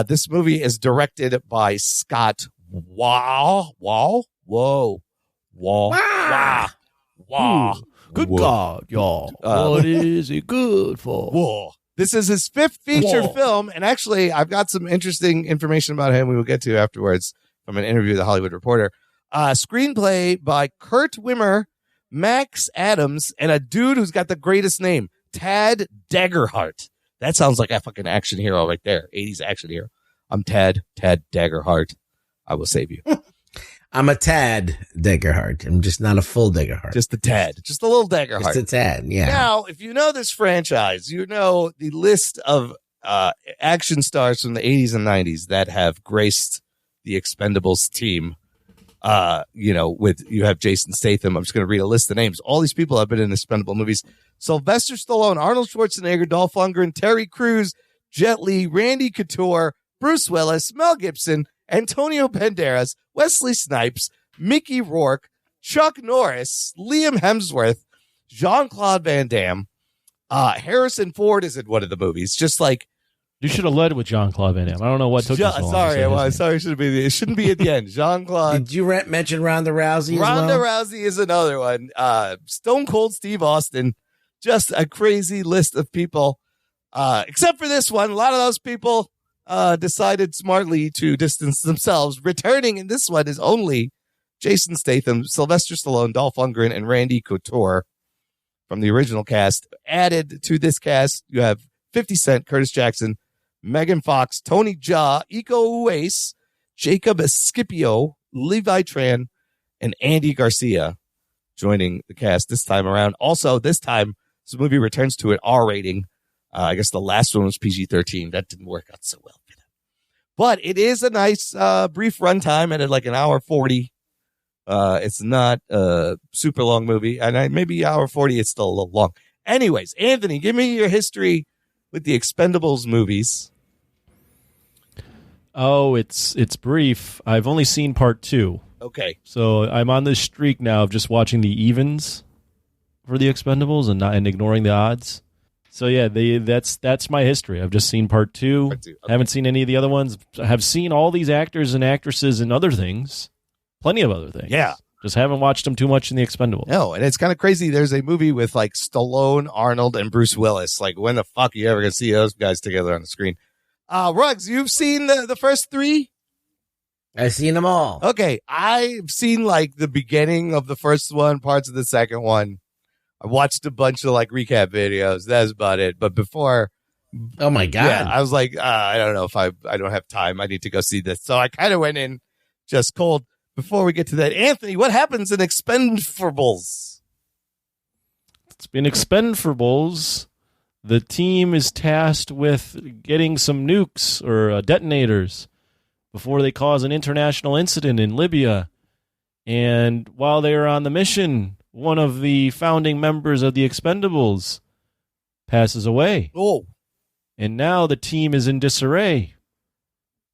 This movie is directed by Scott Wow. Good God, y'all. What is it good for? Whoa. This is his 5th feature film, and actually, I've got some interesting information about him we will get to afterwards from an interview with The Hollywood Reporter. Screenplay by Kurt Wimmer, Max Adams, and a dude who's got the greatest name, Tad Daggerhart. That sounds like a fucking action hero right there. 80s action hero. I'm Tad Daggerhart. I will save you. I'm a Tad Daggerhart. I'm just not a full Daggerhart. Just a tad. Just a little Daggerhart. Just a tad, yeah. Now, if you know this franchise, you know the list of action stars from the 80s and 90s that have graced the Expendables team. You have Jason Statham. I'm just going to read a list of names. All these people have been in Expendable movies. Sylvester Stallone, Arnold Schwarzenegger, Dolph Lundgren, Terry Crews, Jet Li, Randy Couture, Bruce Willis, Mel Gibson, Antonio Banderas, Wesley Snipes, Mickey Rourke, Chuck Norris, Liam Hemsworth, Jean-Claude Van Damme. Harrison Ford is in one of the movies. Just like you should have led with Jean-Claude Van Damme. I don't know what took you so long. Sorry, it shouldn't be at the end. Jean-Claude. Did you mention Ronda Rousey? Ronda Rousey is another one. Stone Cold Steve Austin. Just a crazy list of people. Except for this one, a lot of those people decided smartly to distance themselves. Returning in this one is only Jason Statham, Sylvester Stallone, Dolph Lundgren, and Randy Couture from the original cast. Added to this cast, you have 50 Cent, Curtis Jackson, Megan Fox, Tony Jaa, Iko Uwais, Jacob Escipio, Levi Tran, and Andy Garcia joining the cast this time around. Also, this time, this movie returns to an R rating. I guess the last one was PG-13. That didn't work out so well for them. But it is a nice brief runtime at like an hour 40. It's not a super long movie. And maybe hour 40, it's still a little long. Anyways, Anthony, give me your history with the Expend4bles movies. Oh, it's brief. I've only seen part 2. Okay. So I'm on this streak now of just watching the evens for the Expend4bles and ignoring the odds. So yeah, that's my history. I've just seen part 2. Okay. Haven't seen any of the other ones. I have seen all these actors and actresses in other things. Plenty of other things. Yeah. Just haven't watched them too much in the Expend4bles. No, and it's kind of crazy. There's a movie with like Stallone, Arnold, and Bruce Willis. Like, when the fuck are you ever going to see those guys together on the screen? Ruggs, you've seen the first 3? I've seen them all. Okay, I've seen like the beginning of the first one, parts of the second one. I watched a bunch of like recap videos. That's about it. But before, oh my god, yeah, I was like, I don't know if I don't have time. I need to go see this. So I kind of went in just cold. Before we get to that, Anthony, what happens in Expend4bles? In Expend4bles, the team is tasked with getting some nukes or detonators before they cause an international incident in Libya. And while they are on the mission, one of the founding members of the Expend4bles passes away. Oh. And now the team is in disarray.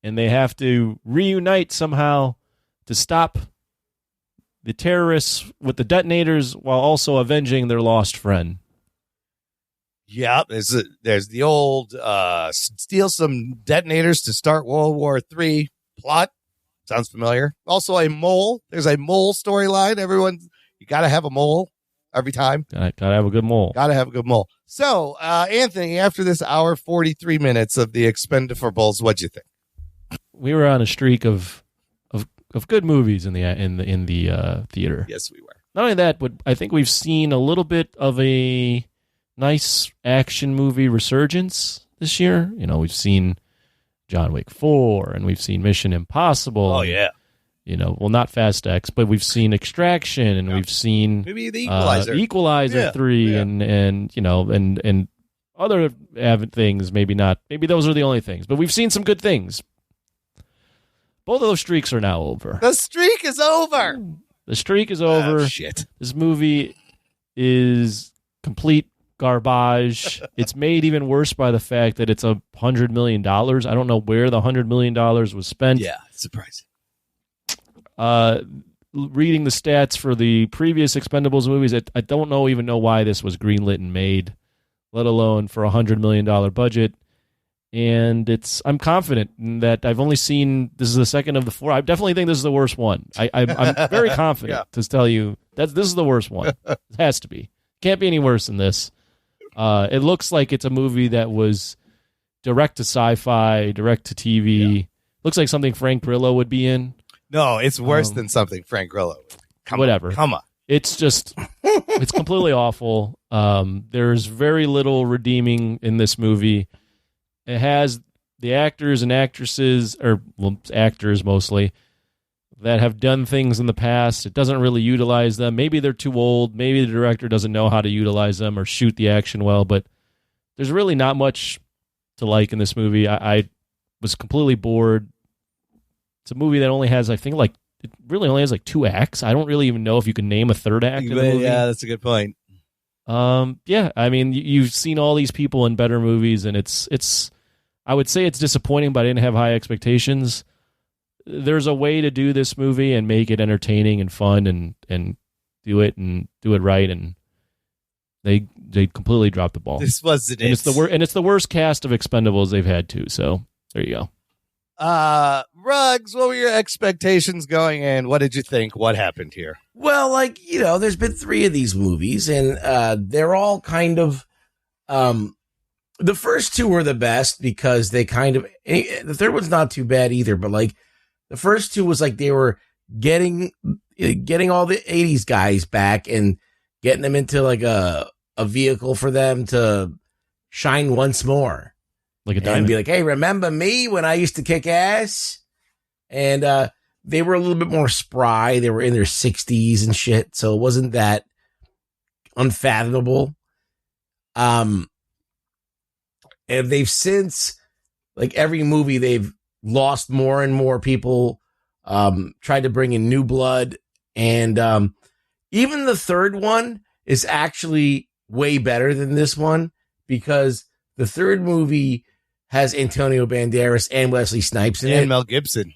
And they have to reunite somehow to stop the terrorists with the detonators while also avenging their lost friend. Yeah, there's the old steal some detonators to start World War III plot. Sounds familiar. Also a mole. There's a mole storyline. You got to have a mole every time. Gotta have a good mole. Got to have a good mole. So, Anthony, after this hour 43 minutes of the Expend4bles, what'd you think? We were on a streak of good movies in the theater. Yes, we were. Not only that, but I think we've seen a little bit of a nice action movie resurgence this year. You know, we've seen John Wick 4, and we've seen Mission Impossible. Oh, yeah. You know, well, not Fast X, but we've seen Extraction, and we've seen maybe the Equalizer. Equalizer 3, and you know, and other things. Maybe not. Maybe those are the only things. But we've seen some good things. Both of those streaks are now over. The streak is over. The streak is over. Oh, shit. This movie is complete garbage. It's made even worse by the fact that it's $100 million. I don't know where the $100 million was spent. Yeah, surprising. Reading the stats for the previous Expend4bles movies, I don't even know why this was greenlit and made, let alone for $100 million budget. And I'm confident that I've only seen, this is the second of the 4. I definitely think this is the worst one. I'm very confident to tell you that this is the worst one. It has to be. Can't be any worse than this. It looks like it's a movie that was direct to sci-fi, direct to TV. Yeah. Looks like something Frank Grillo would be in. No, it's worse than something Frank Grillo. Come on. It's just, it's completely awful. There's very little redeeming in this movie. It has the actors and actresses, or actors mostly, that have done things in the past. It doesn't really utilize them. Maybe they're too old. Maybe the director doesn't know how to utilize them or shoot the action well. But there's really not much to like in this movie. I was completely bored. It's a movie that only has, I think, it really only has 2 acts. I don't really even know if you can name a third act in the movie. Yeah, that's a good point. Yeah, I mean, you've seen all these people in better movies, and it's. I would say it's disappointing, but I didn't have high expectations. There's a way to do this movie and make it entertaining and fun, and do it right, and they completely dropped the ball. This wasn't it. It's the worst cast of Expend4bles they've had too. So there you go. Ruggs, what were your expectations going in? What did you think? What happened here? Well, there's been 3 of these movies, and they're all kind of the first two were the best because they kind of, the third one's not too bad either, but like the first two was like they were getting all the 80s guys back and getting them into like a vehicle for them to shine once more. Like a and diamond. be like, hey, remember me when I used to kick ass? And they were a little bit more spry. They were in their 60s and shit, so it wasn't that unfathomable. And they've since, like every movie, they've lost more and more people, tried to bring in new blood. And even the third one is actually way better than this one because the third movie has Antonio Banderas and Wesley Snipes in it. And Mel Gibson.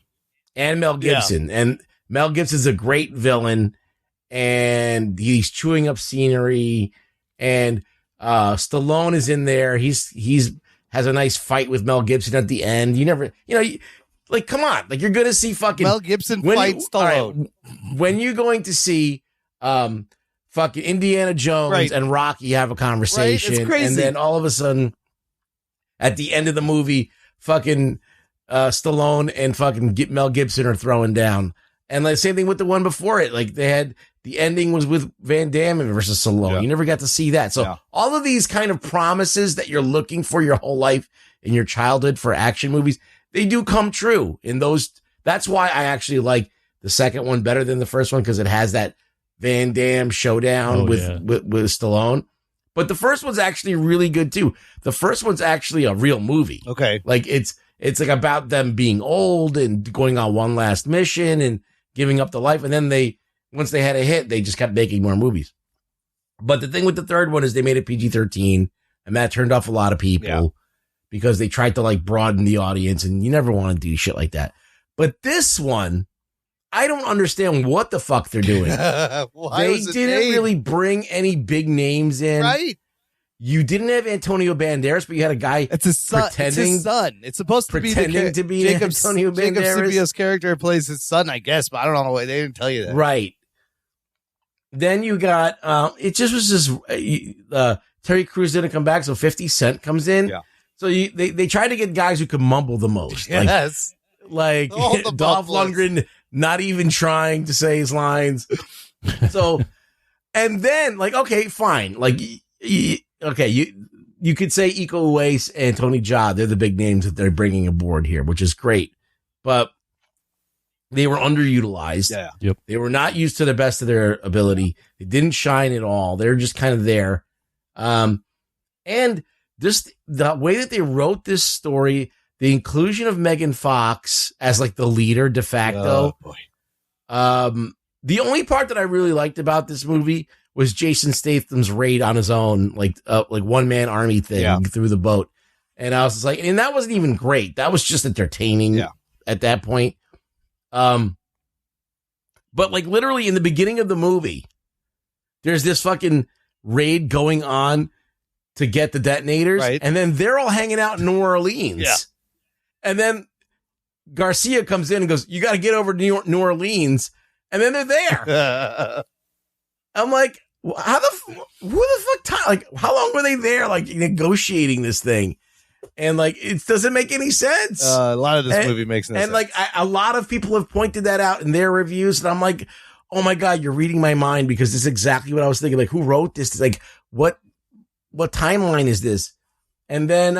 And Mel Gibson. Yeah. And Mel Gibson's a great villain. And he's chewing up scenery. And Stallone is in there. He's has a nice fight with Mel Gibson at the end. You never, like, come on. Like, you're going to see fucking Mel Gibson fight Stallone. Right, when you're going to see fucking Indiana Jones and Rocky have a conversation. Right? It's crazy. And then all of a sudden, at the end of the movie, fucking Stallone and fucking Mel Gibson are throwing down. And the same thing with the one before it. Like, they had, the ending was with Van Damme versus Stallone. Yeah. You never got to see that. So all of these kind of promises that you're looking for your whole life in your childhood for action movies, they do come true in those. That's why I actually like the second one better than the first one, because it has that Van Damme showdown with Stallone. But the first one's actually really good too. The first one's actually a real movie. Okay. Like it's like about them being old and going on one last mission and giving up the life. And then once they had a hit, they just kept making more movies. But the thing with the third one is they made it PG-13, and that turned off a lot of people because they tried to like broaden the audience, and you never want to do shit like that. But this one, I don't understand what the fuck they're doing. They didn't really bring any big names in. Right. You didn't have Antonio Banderas, but you had a guy. It's his son. Pretending, it's his son. It's supposed to be pretending to be Antonio Banderas. Jacob Sibia's character plays his son, I guess, but I don't know why they didn't tell you that. Right. Then you got it just was just Terry Crews didn't come back, so 50 Cent comes in. Yeah. So they tried to get guys who could mumble the most. Yes. Like Dolph Lundgren not even trying to say his lines. So, and then like, okay, fine. Like, okay, you could say Iko Uwais and Tony Jaa. They're the big names that they're bringing aboard here, which is great. But they were underutilized. Yeah. Yep. They were not used to the best of their ability. They didn't shine at all. They were just kind of there. And just the way that they wrote this story, the inclusion of Megan Fox as like the leader de facto. Oh, boy. The only part that I really liked about this movie was Jason Statham's raid on his own, like one man army thing through the boat. And I was just like, and that wasn't even great. That was just entertaining at that point. But like literally in the beginning of the movie, there's this fucking raid going on to get the detonators. Right. And then they're all hanging out in New Orleans. Yeah. And then Garcia comes in and goes, you got to get over to New Orleans. And then they're there. I'm like, who the fuck, like, how long were they there, like, negotiating this thing? And, like, it doesn't make any sense. A lot of this movie makes no sense. And, like, a lot of people have pointed that out in their reviews. And I'm like, oh, my God, you're reading my mind, because this is exactly what I was thinking. Like, who wrote this? It's like, what timeline is this? And then,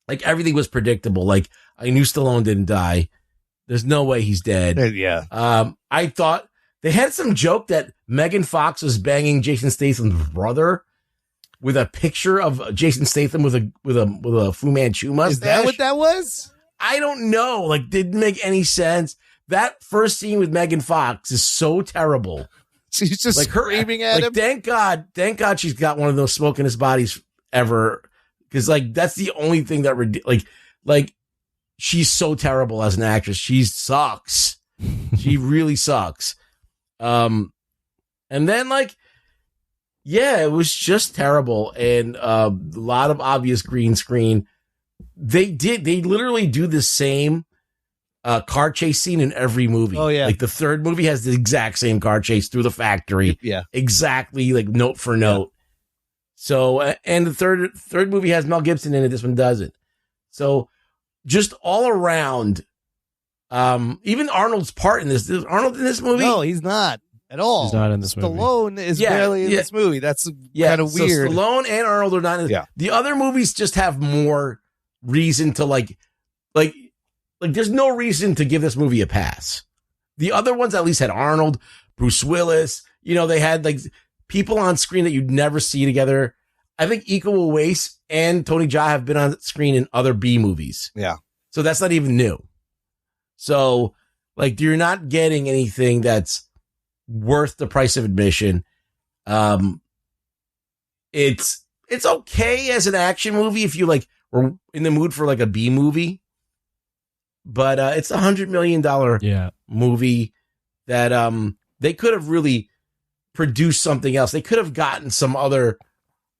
like, everything was predictable. Like, I knew Stallone didn't die. There's no way he's dead. Yeah. I thought they had some joke that Megan Fox was banging Jason Statham's brother with a picture of Jason Statham with a Fu Manchu mustache. Is that what that was? I don't know. Like, didn't make any sense. That first scene with Megan Fox is so terrible. She's just like screaming at him. Thank God she's got one of those smokeless bodies ever. Because like that's the only thing that like she's so terrible as an actress. She sucks. She really sucks. And then like, yeah, it was just terrible. And a lot of obvious green screen. They literally do the same car chase scene in every movie. Oh, yeah. Like the third movie has the exact same car chase through the factory. Yeah. Exactly, like note for note. So, and the third movie has Mel Gibson in it. This one doesn't. So, just all around, even Arnold's part in this. Is Arnold in this movie? No, he's not at all. He's not in this movie. Stallone is barely in this movie. That's kind of weird. So Stallone and Arnold are not in. Yeah. The other movies just have more reason to like there's no reason to give this movie a pass. The other ones at least had Arnold, Bruce Willis. You know, they had like people on screen that you'd never see together. I think Iko Uwais and Tony Jaa have been on screen in other B movies. Yeah. So that's not even new. So, like, you're not getting anything that's worth the price of admission. It's okay as an action movie if you like were in the mood for like a B movie, but it's $100 million movie that they could have really produced something else. They could have gotten some other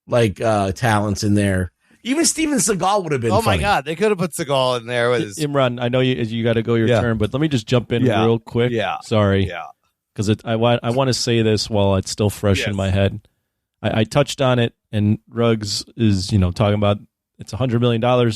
like talents in there. Even Steven Seagal would have been. Oh funny. my God, they could have put Seagal in there with his. Imran, I know you got to go your turn, but let me just jump in real quick. Yeah, sorry. Yeah, because I want to say this while it's still fresh in my head. I touched on it, and Ruggs is talking about it's $100 million,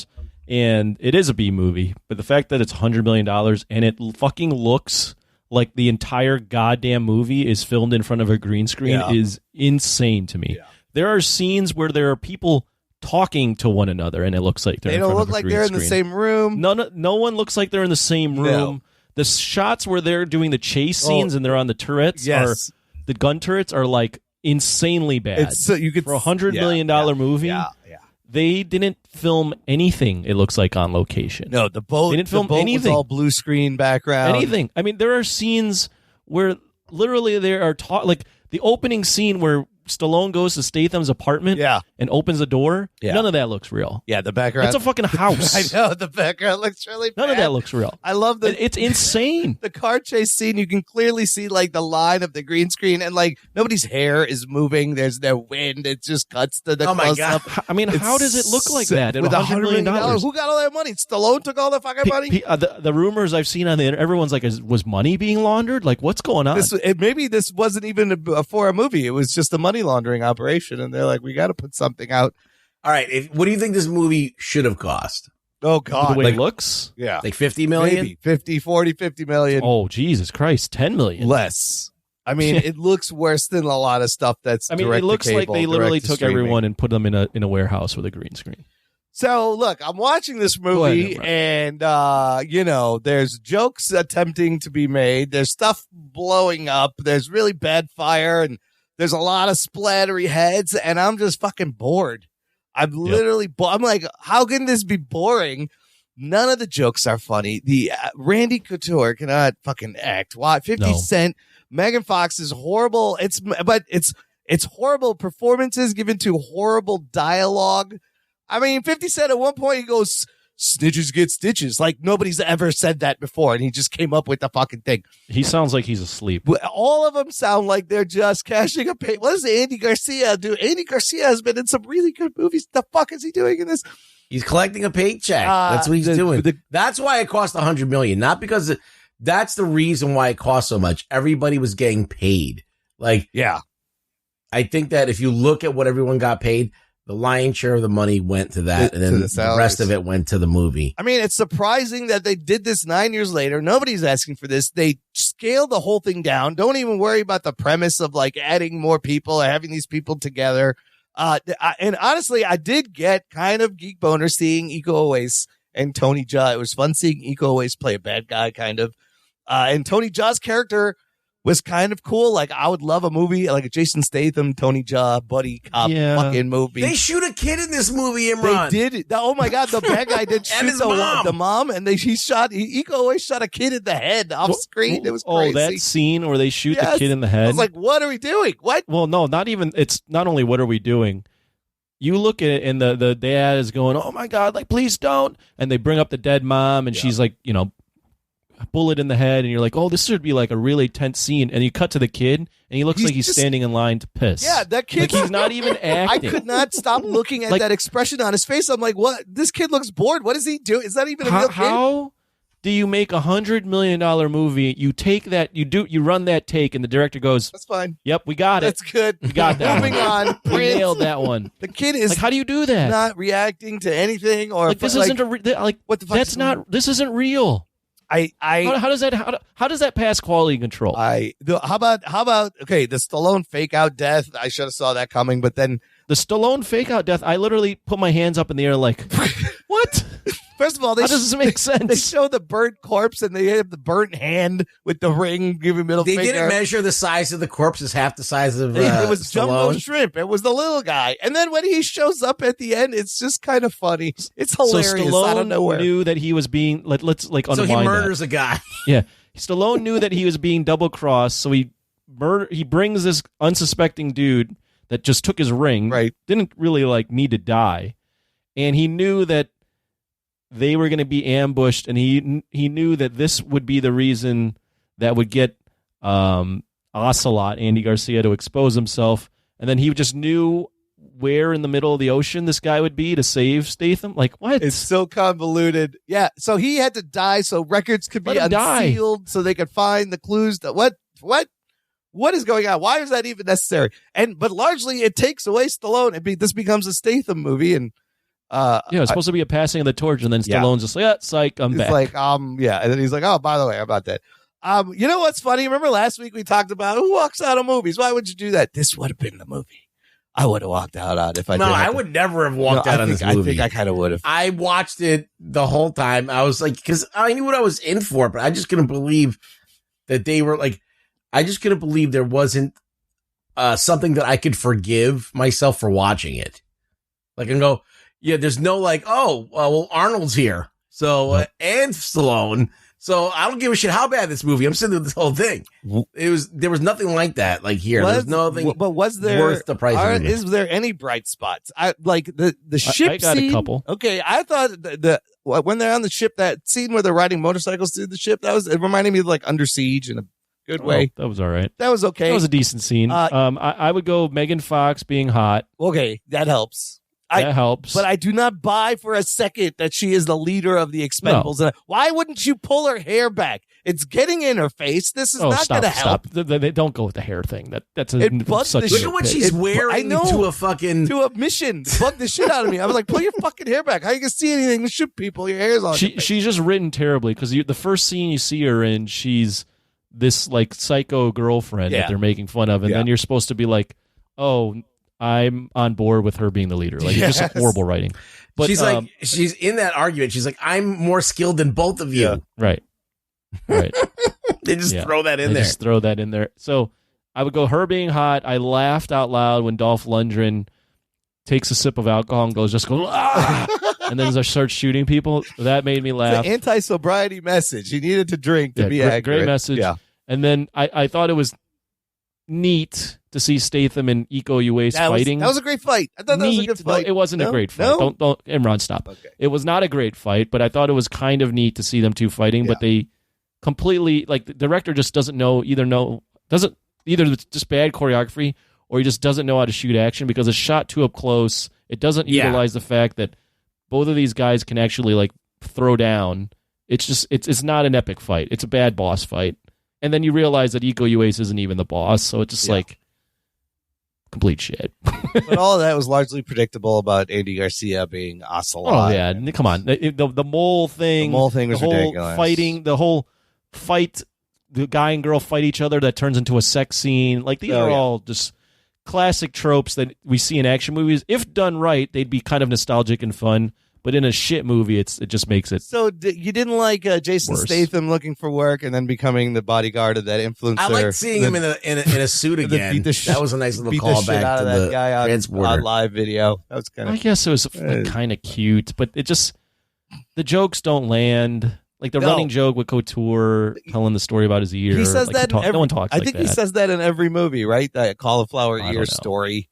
and it is a B movie. But the fact that it's $100 million and it fucking looks like the entire goddamn movie is filmed in front of a green screen is insane to me. Yeah. There are scenes where there are people talking to one another, and it looks like they don't look like they're in the same room. No one looks like they're in the same room. No. The shots where they're doing the chase scenes and they're on the turrets, the gun turrets are like insanely bad. You could, for $100 million movie. They didn't film anything. It looks like on location. No, the boat. They didn't film anything. Was all blue screen background. Anything. I mean, there are scenes where literally there are like the opening scene where Stallone goes to Statham's apartment and opens the door. Yeah. None of that looks real. Yeah, the background. It's a fucking house. I know, the background looks really bad. None of that looks real. I love it's insane. The car chase scene, you can clearly see like the line of the green screen and like nobody's hair is moving. There's no wind. It just cuts to the close-up. I mean, how does it look like that? With $100 million? Who got all that money? Stallone took all the fucking money? The rumors I've seen on the internet, everyone's like, was money being laundered? Like, what's going on? Maybe this wasn't even for a movie. It was just a money laundering operation. And they're like, we got to put something out. All right. What do you think this movie should have cost? Oh, God. The way it looks? Yeah. Like 50 million? Maybe 50, 40, 50 million. Oh, Jesus Christ. 10 million. Less. I mean, it looks worse than a lot of stuff that's it looks like they literally took everyone and put them in a warehouse with a green screen. So, look, I'm watching this movie and, there's jokes attempting to be made. There's stuff blowing up. There's really bad fire and there's a lot of splattery heads, and I'm just fucking bored. I'm literally I'm like, how can this be boring? None of the jokes are funny. The Randy Couture cannot fucking act. Why? 50 Cent, Megan Fox is horrible. It's horrible performances given to horrible dialogue. I mean, 50 Cent at one point he goes, "Snitches get stitches." Like nobody's ever said that before, and he just came up with the fucking thing. He sounds like he's asleep. All of them sound like they're just cashing a pay. What does Andy Garcia do? Andy Garcia has been in some really good movies. The fuck is he doing in this? He's collecting a paycheck. That's what he's doing. That's why it cost $100 million. Not because that's the reason why it cost so much. Everybody was getting paid. Like, I think that if you look at what everyone got paid, the lion's share of the money went to that, and then the rest of it went to the movie. I mean, it's surprising that they did this 9 years later. Nobody's asking for this. They scaled the whole thing down. Don't even worry about the premise of like adding more people or having these people together. And honestly, I did get kind of geek boner seeing Iko Uwais and Tony Jaa. It was fun seeing Iko Uwais play a bad guy, kind of. And Tony Jaa's character was kind of cool. Like, I would love a movie like a Jason Statham, Tony Jaa, buddy cop fucking movie. They shoot a kid in this movie, Imran. They did. Oh my God, the bad guy did shoot the mom, and Iko always shot a kid in the head off screen. It was crazy. Oh, that scene where they shoot the kid in the head. I was like, what are we doing? What? Well, no, not even. It's not only what are we doing. You look at it, and the dad is going, "Oh my God, like please don't!" And they bring up the dead mom, and she's like, bullet in the head, and you're like, oh, this should be like a really tense scene, and you cut to the kid and he looks like he's standing in line to piss. Yeah, that kid, like he's not even acting. I could not stop looking at that expression on his face. I'm like, what? This kid looks bored. What is he doing? Is that even a real kid? How do you make $100 million movie? You take that, you run that take, and the director goes, "That's fine. Yep, we got it. That's good. We got that. Moving on. We nailed that one." The kid is like, how do you do that? Not reacting to anything, or like this isn't what the fuck? That's not. This isn't real. How does that pass quality control? How about okay, the Stallone fake out death? I should have saw that coming, but then the Stallone fake out death, I literally put my hands up in the air like, what? First of all, how does this make sense? They show the burnt corpse and they have the burnt hand with the ring giving middle finger. They didn't measure the size of the corpse as half the size of it was Stallone. Jumbo Shrimp. It was the little guy. And then when he shows up at the end, it's just kind of funny. It's hilarious. So Stallone out of nowhere. knew that he was being let's like unwind. So he murders a guy. Yeah. Stallone knew that he was being double crossed, so he brings this unsuspecting dude that just took his ring, right? Didn't really like need to die, and he knew that they were going to be ambushed, and he knew that this would be the reason that would get Ocelot, Andy Garcia, to expose himself, and then he just knew where in the middle of the ocean this guy would be to save Statham. Like, what? It's so convoluted. Yeah, so he had to die so records could be unsealed so they could find the clues. What is going on? Why is that even necessary? But largely it takes away Stallone. This becomes a Statham movie, and it's supposed to be a passing of the torch, and then Stallone's just like, psych, I'm back. Like, and then he's like, oh, by the way, how about that? You know what's funny? Remember last week we talked about who walks out of movies? Why would you do that? This would have been the movie I would have walked out on if I. No, I would never have walked out on this movie. I think I kind of would have. I watched it the whole time. I was like, because I knew what I was in for, but I just couldn't believe that they were like. I just couldn't believe there wasn't something that I could forgive myself for watching it. Like, and go, yeah, there's no like, oh, well, Arnold's here. So, and Stallone. So I don't give a shit how bad this movie. I'm sitting through this whole thing. There was nothing like that. Like here, there's nothing. But was there worth the price? Is there any bright spots? I like the ship. I got scene. A couple. Okay, I thought when they're on the ship, that scene where they're riding motorcycles through the ship, it reminded me of like Under Siege in a good way. That was all right. That was okay. That was a decent scene. I would go Megan Fox being hot. Okay, that helps. That helps. But I do not buy for a second that she is the leader of the Expendables. No. Why wouldn't you pull her hair back? It's getting in her face. This is not going to help. They don't go with the hair thing. That's look at what she's wearing to a mission. Bugged the shit out of me. I was like, pull your fucking hair back. How you can see anything to shoot people? Your hair's on. She's just written terribly because the first scene you see her in, she's this like psycho girlfriend that they're making fun of, and then you're supposed to be like, oh, I'm on board with her being the leader. Like, it's just horrible writing. But she's like, she's in that argument. She's like, I'm more skilled than both of you. Yeah. Right. They just throw that in there. Just throw that in there. So I would go her being hot. I laughed out loud when Dolph Lundgren takes a sip of alcohol and goes, and then starts shooting people. That made me laugh. It's an anti-sobriety message. He needed to drink to be accurate. Great message. Yeah. And then I thought it was neat to see Statham and Iko Uwais fighting. That was a great fight. I thought that was a good fight. No, it wasn't a great fight. Don't Imran, stop. Okay. It was not a great fight, but I thought it was kind of neat to see them two fighting, but they completely, like, the director just doesn't know, either it's just bad choreography or he just doesn't know how to shoot action because it's shot too up close. It doesn't utilize the fact that both of these guys can actually like throw down. It's just it's not an epic fight. It's a bad boss fight. And then you realize that Iko Uwais isn't even the boss, so it's just like complete shit. But all of that was largely predictable about Andy Garcia being Ocelot. Oh yeah, come on. The mole thing. The mole thing was ridiculous. The whole fight, the guy and girl fight each other that turns into a sex scene. Like, these are all just classic tropes that we see in action movies. If done right, they'd be kind of nostalgic and fun. But in a shit movie, it just makes it. So you didn't like Jason worse. Statham looking for work and then becoming the bodyguard of that influencer. I liked seeing him in a suit again. That was a nice little callback to that guy on live video. That was kind of. I guess it was kind of cute, but it just the jokes don't land. Like the running joke with Couture telling the story about his ear. He says that no one talks. I think he says that in every movie, right? That cauliflower ear story.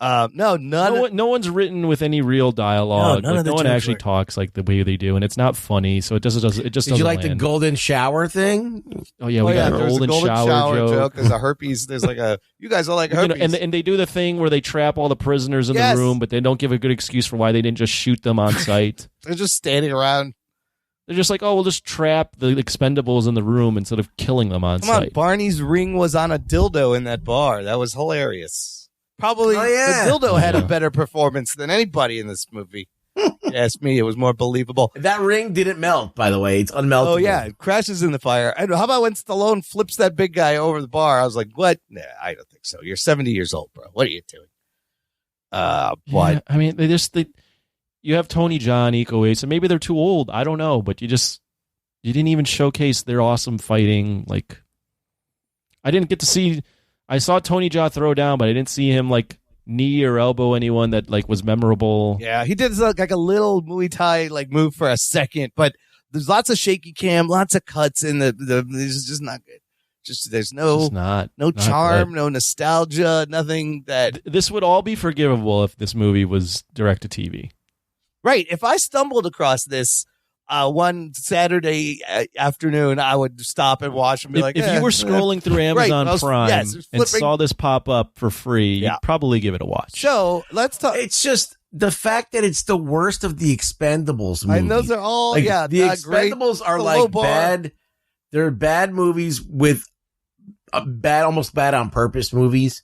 No one's written with any real dialogue. No one actually talks like the way they do, and it's not funny. So it just Did doesn't. you like land. the golden shower thing? Oh yeah, we got a golden shower joke. There's a herpes. There's like a. You guys all like herpes. And they do the thing where they trap all the prisoners in the room, but they don't give a good excuse for why they didn't just shoot them on sight. They're just standing around. They're just like, oh, we'll just trap the Expendables in the room instead of killing them on Come on, site. Barney's ring was on a dildo in that bar. That was hilarious. Probably the dildo had a better performance than anybody in this movie. Ask me, it was more believable. That ring didn't melt, by the way. It's unmeltable. Oh, yeah. It crashes in the fire. And how about when Stallone flips that big guy over the bar? I was like, what? Nah, I don't think so. You're 70 years old, bro. What are you doing? What? Yeah, I mean, you have Tony Jaa, Iko Uwais, and maybe they're too old. I don't know, but you didn't even showcase their awesome fighting. Like, I didn't get to see. I saw Tony Jaa throw down, but I didn't see him like knee or elbow anyone that like was memorable. Yeah, he did like a little Muay Thai like move for a second, but there's lots of shaky cam, lots of cuts in the it's just not good. Just there's no not charm, good. no nostalgia, nothing that this would all be forgivable if this movie was direct to TV. Right. If I stumbled across this one Saturday afternoon, I would stop and watch and be if you were scrolling through Amazon Prime and saw this pop up for free, you'd probably give it a watch. So let's talk. It's just the fact that it's the worst of the Expendables movies. And those are all, the Expendables are like bad. They're bad movies with almost bad on purpose movies.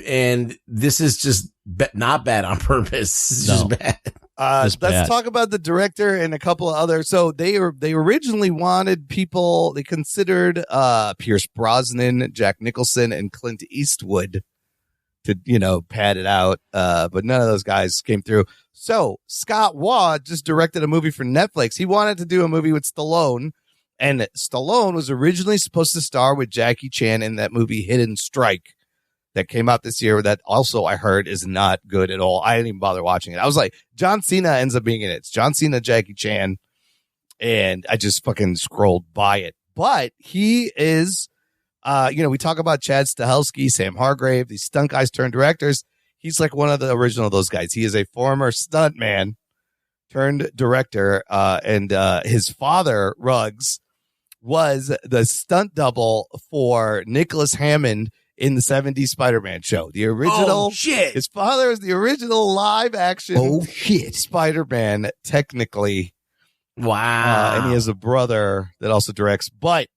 And this is just not bad on purpose. It's just bad. Let's talk about the director and a couple of others. So they originally wanted people. They considered Pierce Brosnan, Jack Nicholson, and Clint Eastwood to pad it out. But none of those guys came through. So Scott Waugh just directed a movie for Netflix. He wanted to do a movie with Stallone, and Stallone was originally supposed to star with Jackie Chan in that movie Hidden Strike that came out this year. That also I heard is not good at all. I didn't even bother watching it. I was like, John Cena ends up being in it. It's John Cena, Jackie Chan, and I just fucking scrolled by it. But he is, we talk about Chad Stahelski, Sam Hargrave, these stunt guys turned directors. He's like one of the original of those guys. He is a former stunt man turned director, and his father, Ruggs, was the stunt double for Nicholas Hammond in the 70s Spider-Man show. The original. Oh, shit. His father is the original live action Spider-Man, technically. Wow. And he has a brother that also directs. But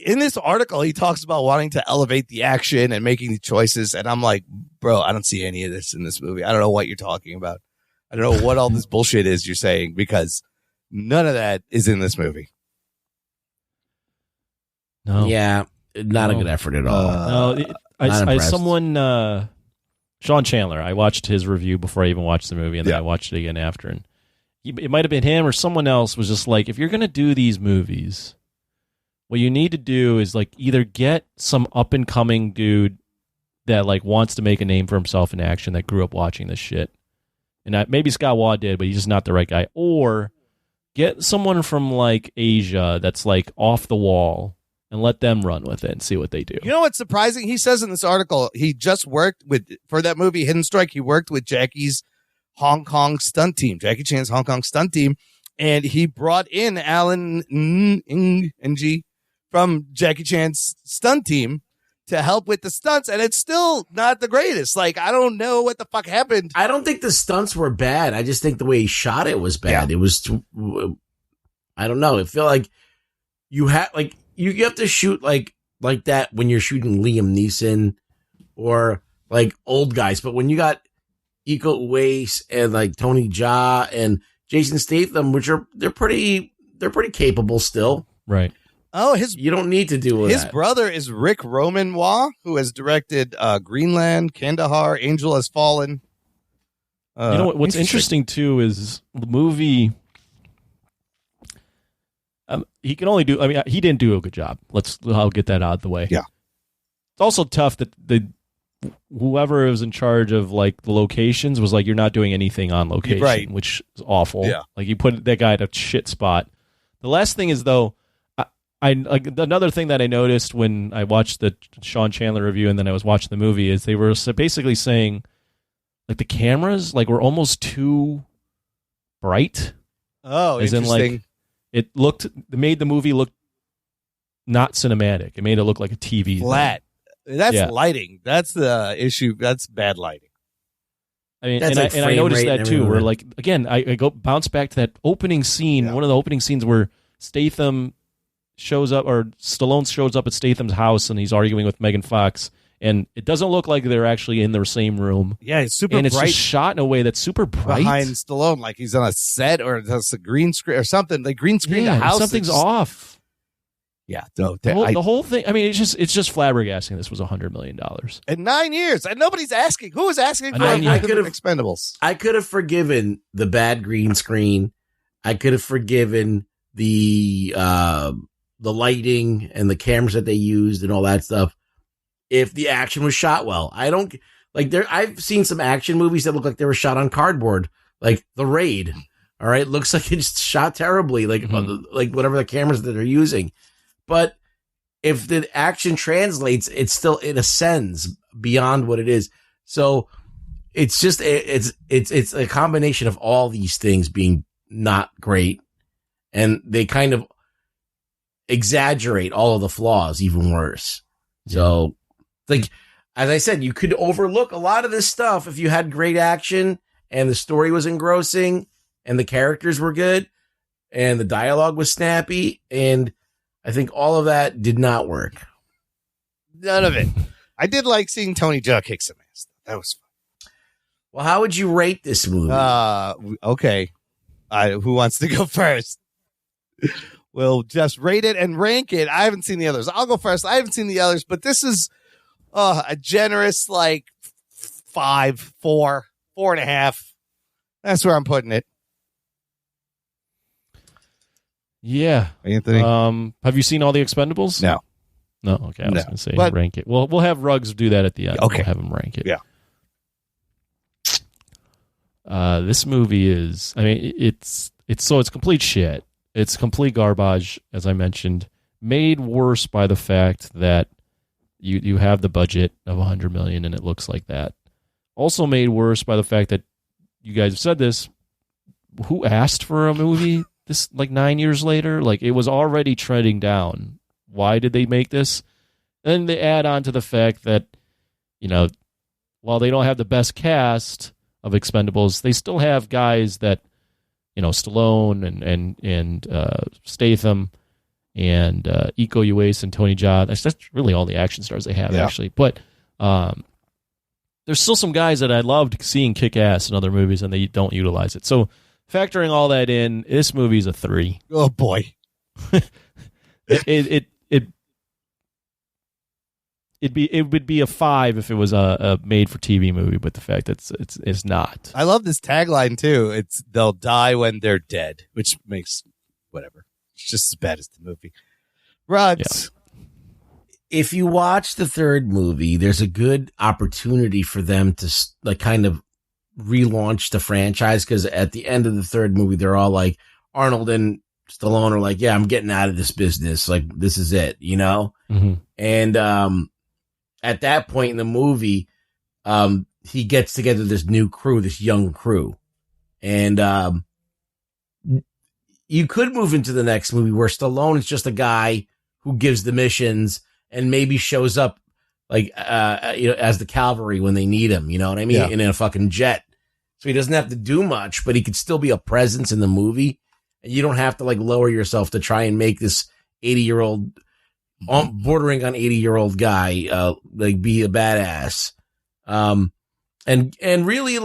in this article, he talks about wanting to elevate the action and making the choices. And I'm like, bro, I don't see any of this in this movie. I don't know what you're talking about. I don't know what all this bullshit is you're saying, because none of that is in this movie. No. Yeah. Not a good effort at all. No, Sean Chandler, I watched his review before I even watched the movie, and then I watched it again after. And it might have been him or someone else was just like, if you're going to do these movies, what you need to do is like either get some up and coming dude that like wants to make a name for himself in action that grew up watching this shit. And maybe Scott Waugh did, but he's just not the right guy. Or get someone from like Asia that's like off the wall and let them run with it and see what they do. You know what's surprising? He says in this article, he just worked for that movie Hidden Strike, he worked with Jackie's Hong Kong stunt team, Jackie Chan's Hong Kong stunt team, and he brought in Alan Ng from Jackie Chan's stunt team to help with the stunts, and it's still not the greatest. Like, I don't know what the fuck happened. I don't think the stunts were bad. I just think the way he shot it was bad. Yeah. It was, I don't know. It felt like you had, like, you have to shoot like that when you're shooting Liam Neeson or like old guys. But when you got Iko Uwais and like Tony Jaa and Jason Statham, which they're pretty capable still. Right. Oh, you don't need to do his brother is Rick Roman Waugh, who has directed Greenland, Kandahar, Angel Has Fallen. You know what's interesting too is the movie. He can only do. I mean, he didn't do a good job. I'll get that out of the way. Yeah. It's also tough that whoever was in charge of like the locations was like, you're not doing anything on location, right, which is awful. Yeah. Like you put that guy at a shit spot. The last thing is though, I like another thing that I noticed when I watched the Sean Chandler review and then I was watching the movie is they were basically saying like the cameras like were almost too bright. Oh, as interesting. In, like, it made the movie look not cinematic. It made it look like a TV flat. thing. That's lighting. That's the issue. That's bad lighting. I mean, That's and, like I, and I frame noticed rate that and too. Where everything. like again, I go bounce back to that opening scene. One of the opening scenes where Statham shows up, or Stallone shows up at Statham's house, and he's arguing with Megan Fox. And it doesn't look like they're actually in the same room. Yeah, it's super and it's bright just shot in a way that's super bright. behind Stallone, like he's on a set or it's a green screen or something. Like green screen Yeah, the house. something's it's just- off. Yeah, no, The whole thing. I mean, it's just flabbergasting. This was $100 million in 9 years, and nobody's asking. Who is asking for Expendables? I could have forgiven the bad green screen. I could have forgiven the lighting and the cameras that they used and all that stuff if the action was shot well. I don't like I've seen some action movies that look like they were shot on cardboard, like The Raid. All right, looks like it's shot terribly, like whatever the cameras that they're using. But if the action translates, it ascends beyond what it is. So it's just it's a combination of all these things being not great, and they kind of exaggerate all of the flaws even worse. So, like as I said, you could overlook a lot of this stuff if you had great action and the story was engrossing and the characters were good and the dialogue was snappy, and I think all of that did not work. None of it. I did like seeing Tony Jock kick some ass. That was fun. Well, how would you rate this movie? Okay. Who wants to go first? We'll just rate it and rank it. I haven't seen the others. I'll go first. I haven't seen the others, but this is a generous 5, 4, 4.5. That's where I'm putting it. Yeah. Anthony? Have you seen all the Expendables? No. No? Okay, I was going to say But- rank it. Well, we'll have Ruggs do that at the end. Okay. We'll have him rank it. Yeah. This movie is, I mean, it's complete shit. It's complete garbage, as I mentioned, made worse by the fact that you have the budget of $100 million and it looks like that. Also made worse by the fact that you guys have said this. Who asked for a movie this 9 years later? Like, it was already trending down. Why did they make this? And they add on to the fact that, while they don't have the best cast of Expendables, they still have guys that, Stallone and Statham and Iko Uwais and Tony Jaa. That's really all the action stars they have, actually. But there's still some guys that I loved seeing kick ass in other movies, and they don't utilize it. So factoring all that in, this movie's a 3. Oh boy. It would be a 5 if it was a made for TV movie, but the fact that it's not. I love this tagline too. It's they'll die when they're dead, which makes whatever. It's just as bad as the movie. Rugs. If you watch the third movie, there's a good opportunity for them to kind of relaunch the franchise, because at the end of the third movie, they're all like, Arnold and Stallone are like, yeah, I'm getting out of this business. Like, this is it, Mm-hmm. And at that point in the movie, he gets together this new crew, this young crew. And you could move into the next movie where Stallone is just a guy who gives the missions and maybe shows up as the cavalry when they need him, you know what I mean? Yeah. In a fucking jet. So he doesn't have to do much, but he could still be a presence in the movie. And you don't have to lower yourself to try and make this 80-year-old, bordering on 80-year-old guy, be a badass. And really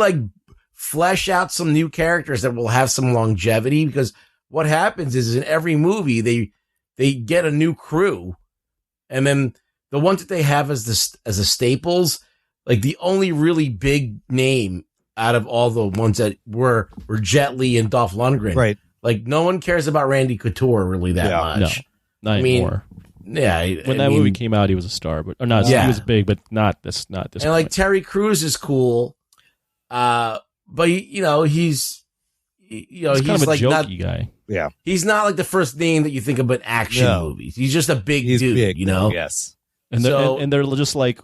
flesh out some new characters that will have some longevity, because what happens is in every movie, they get a new crew. And then the ones that they have as a staples, the only really big name out of all the ones that were Jet Li and Dolph Lundgren. Right. No one cares about Randy Couture really that much. No, not anymore. Yeah. When that movie came out, he was a star, he was big, but not this. And point. Terry Crews is cool. But he's kind of a jokey guy. Yeah. He's not the first name that you think of in action movies. He's just a big dude, big, Yes. And they're just like,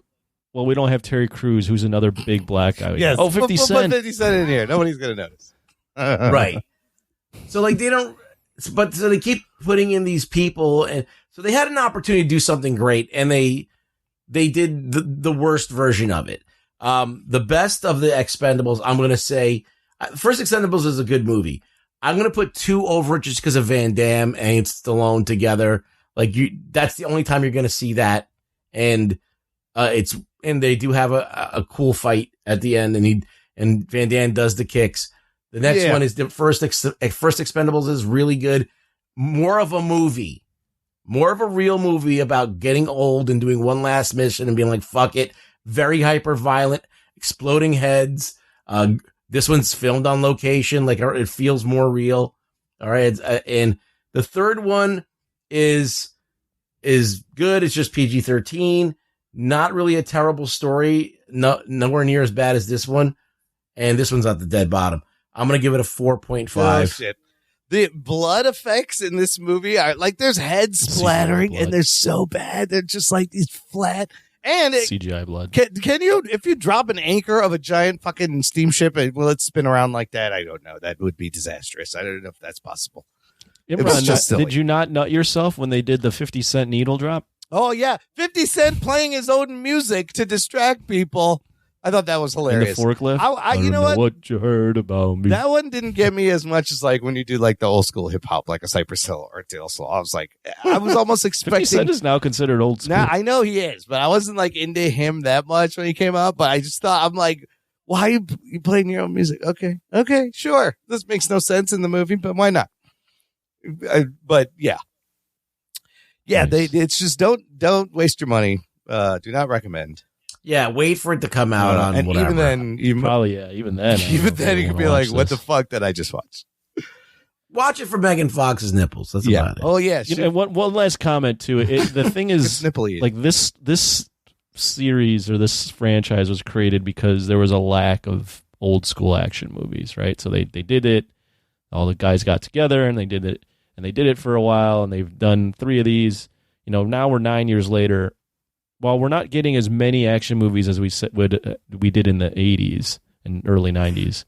well, we don't have Terry Crews, who's another big black guy. Yes. Oh, 50 Cent. Put 50 Cent in here. Nobody's going to notice. Right. So they don't, but so they keep putting in these people, and so they had an opportunity to do something great, and they did the worst version of it. The best of the Expendables, I'm going to say, first Expendables is a good movie. I'm going to put 2 over it just because of Van Damme and Stallone together. Like that's the only time you're going to see that. And they do have a cool fight at the end, and Van Damme does the kicks. The next one is the first Expendables is really good. More of a real movie about getting old and doing one last mission and being like, fuck it. Very hyper violent, exploding heads. This one's filmed on location. Like it feels more real. All right. And the third one is good. It's just PG-13. Not really a terrible story. Nowhere near as bad as this one. And this one's at the dead bottom. I'm going to give it a 4.5. Oh, shit. The blood effects in this movie are like there's heads splattering and they're so bad. They're just like these flat and CGI blood. Can you, if you drop an anchor of a giant fucking steamship, will it spin around like that? I don't know. That would be disastrous. I don't know if that's possible. Did you not nut yourself when they did the 50-cent needle drop? Oh, yeah. 50 Cent playing his own music to distract people. I thought that was hilarious. In the forklift? I you know what you heard about me. That one didn't get me as much as like when you do like the old school hip hop, like a Cypress Hill or Tail Soul. I was like, I was almost expecting. 50 Cent is now considered old school. Now, I know he is, but I wasn't like into him that much when he came out. But I just thought, I'm like, why are you playing your own music? Okay, sure. This makes no sense in the movie, but why not? But yeah. Yeah, nice. It's just don't waste your money. Do not recommend. Yeah, wait for it to come out on and whatever. Even then, even then you could be like, "What the fuck did I just watch?" Watch it for Megan Fox's nipples. That's about it. Oh yeah. And one last comment to it. The thing is, like this series or this franchise was created because there was a lack of old school action movies, right? So they did it. All the guys got together and they did it. And they did it for a while, and they've done 3 of these. You know, now we're 9 years later. While we're not getting as many action movies as we did in the 80s and early 90s,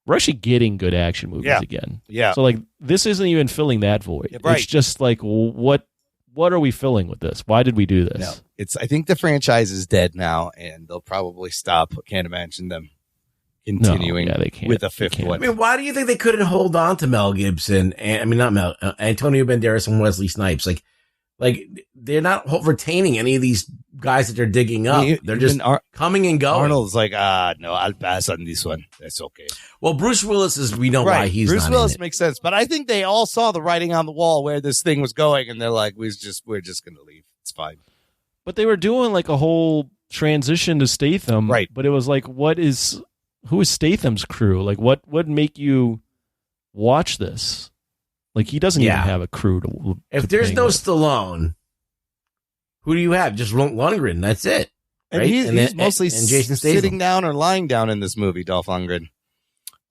we're actually getting good action movies again. Yeah. So, like, this isn't even filling that void. Yeah, right. It's just like, what are we filling with this? Why did we do this? No, I think the franchise is dead now, and they'll probably stop. Can't imagine them continuing with a fifth one. I mean, why do you think they couldn't hold on to Mel Gibson? Antonio Banderas and Wesley Snipes. Like they're not retaining any of these guys that they're digging up. They're just coming and going. Arnold's like, no, I'll pass on this one. That's okay. Well, Bruce Willis we know why he's Bruce not Willis in it. makes sense, but I think they all saw the writing on the wall where this thing was going, and they're like, we're just going to leave. It's fine. But they were doing like a whole transition to Statham, right? But it was like, who is Statham's crew? Like, what would make you watch this? Like, he doesn't even have a crew to. If there's no Stallone, who do you have? Just Lundgren. That's it. And right? he's mostly Jason Statham. sitting down or lying down in this movie, Dolph Lundgren.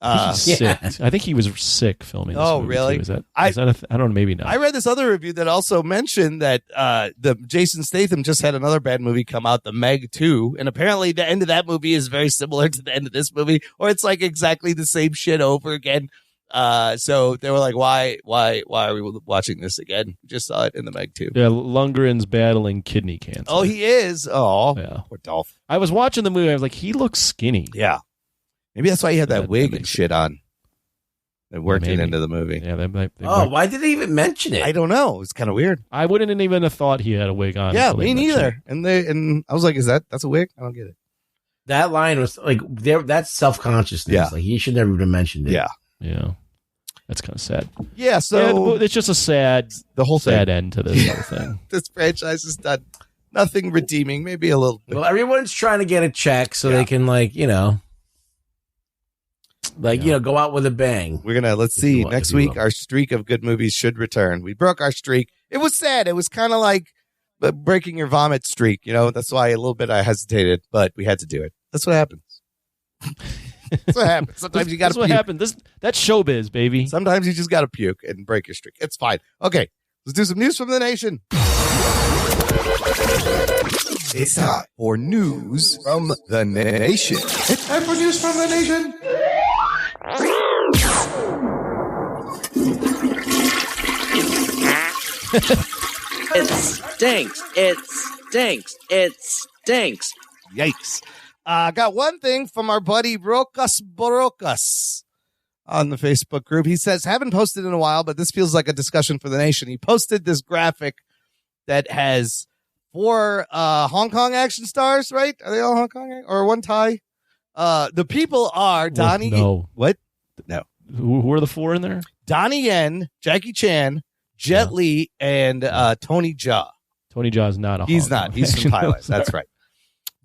He's sick. I think he was sick filming this movie, really? Too. Is that I don't know, maybe not. I read this other review that also mentioned that the Jason Statham just had another bad movie come out, The Meg 2, and apparently the end of that movie is very similar to the end of this movie, or it's like exactly the same shit over again. So they were like, why are we watching this again? We just saw it in The Meg 2. Yeah, Lundgren's battling kidney cancer. Oh, he is? Oh, yeah. Poor Dolph. I was watching the movie, I was like, he looks skinny. Yeah. Maybe that's why he had that wig and shit on. It worked it into the movie. Yeah, why did they even mention it? I don't know. It's kind of weird. I wouldn't even have thought he had a wig on. Yeah, me neither. And I was like, that's a wig? I don't get it. That line was like, that's self-consciousness. Yeah. Like, he should never have mentioned it. Yeah. Yeah. That's kind of sad. Yeah, so it's just a sad end to this whole thing. This franchise has done nothing redeeming. Maybe a little bit. Well, everyone's trying to get a check so they can, go out with a bang. We're gonna let's see. Next week, our streak of good movies should return. We broke our streak. It was sad. It was kind of like breaking your vomit streak. You know, that's why a little bit I hesitated, but we had to do it. That's what happens. That's what happens. Sometimes you got to. That's what happens. That's showbiz, baby. Sometimes you just got to puke and break your streak. It's fine. Okay, let's do some news from the nation. It's time for news from the nation. It's time for news from the nation. It stinks. It stinks. It stinks. Yikes. Got one thing from our buddy Rokas Borokas on the Facebook group. He says, haven't posted in a while, but this feels like a discussion for the nation. He posted this graphic that has 4 Hong Kong action stars, right? Are they all Hong Kong or one Thai? The people are Donnie. No. What? No. Who are the 4 in there? Donnie Yen, Jackie Chan, Jet Li, and Tony Jaa. Tony Jaa is not a He's Hong not. Kong He's from action Thailand. star. That's right.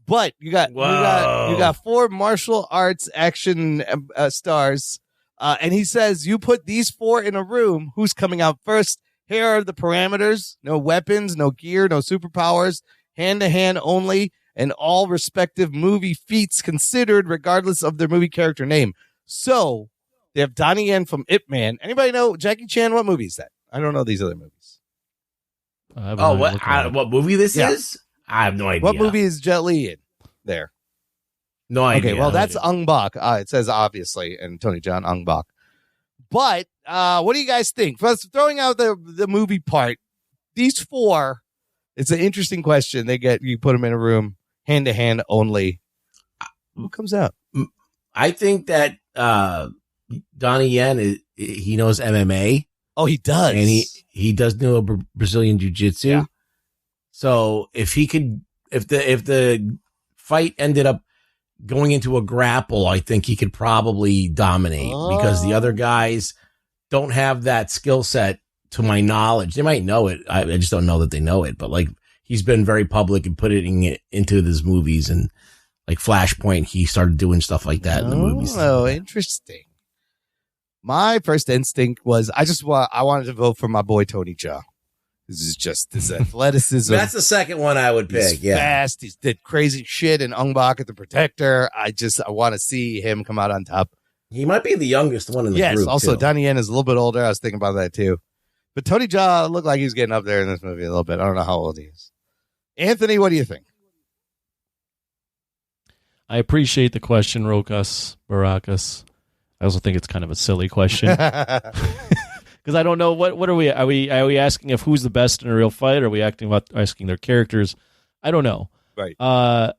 But you got 4 martial arts action stars. And he says, you put these 4 in a room. Who's coming out first? Here are the parameters. No weapons, no gear, no superpowers. Hand-to-hand only. And all respective movie feats considered regardless of their movie character name. So they have Donnie Yen from Ip Man. Anybody know Jackie Chan? What movie is that? I don't know these other movies. What movie this is? I have no idea. What movie is Jet Li in there? No idea. Okay, well, that's Ung Bak. It says obviously, and Tony Jaa Ung Bak. But what do you guys think? First, throwing out the movie part, these 4, it's an interesting question. You put them in a room, hand to hand only. Who comes out? I think that Donnie Yen he knows MMA. Oh, he does, and he does know Brazilian jiu-jitsu. Yeah. So if the fight ended up going into a grapple, I think he could probably dominate because the other guys don't have that skill set to my knowledge. They might know it. I just don't know that they know it, but like he's been very public and putting it into his movies, and like Flashpoint, he started doing stuff like that in the movies. Oh, interesting. My first instinct was I wanted to vote for my boy Tony Jaa. This is just his athleticism. That's the second one I would pick. He's fast. He did crazy shit in Ung Bak at the Protector. I want to see him come out on top. He might be the youngest one in the group. Yes, also too. Donnie Yen is a little bit older. I was thinking about that too. But Tony Jaa looked like he was getting up there in this movie a little bit. I don't know how old he is. Anthony, what do you think? I appreciate the question, Rokas Barakas. I also think it's kind of a silly question because I don't know what are we asking if who's the best in a real fight? Or are we asking their characters? I don't know. Right. I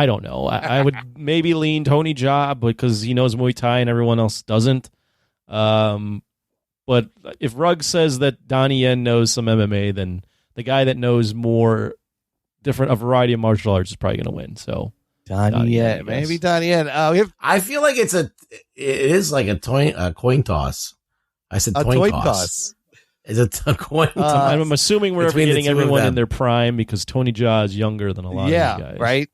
don't know. I would maybe lean Tony Jaa because he knows Muay Thai and everyone else doesn't. But if Rugg says that Donnie Yen knows some MMA, then the guy that knows a variety of martial arts is probably going to win. So. Donnie Yen, maybe Donnie Yen. I feel like it is like a coin toss. I said coin toss. Is it a coin toss? I'm assuming we're getting everyone in their prime because Tony Jaa is younger than a lot of these guys. Right.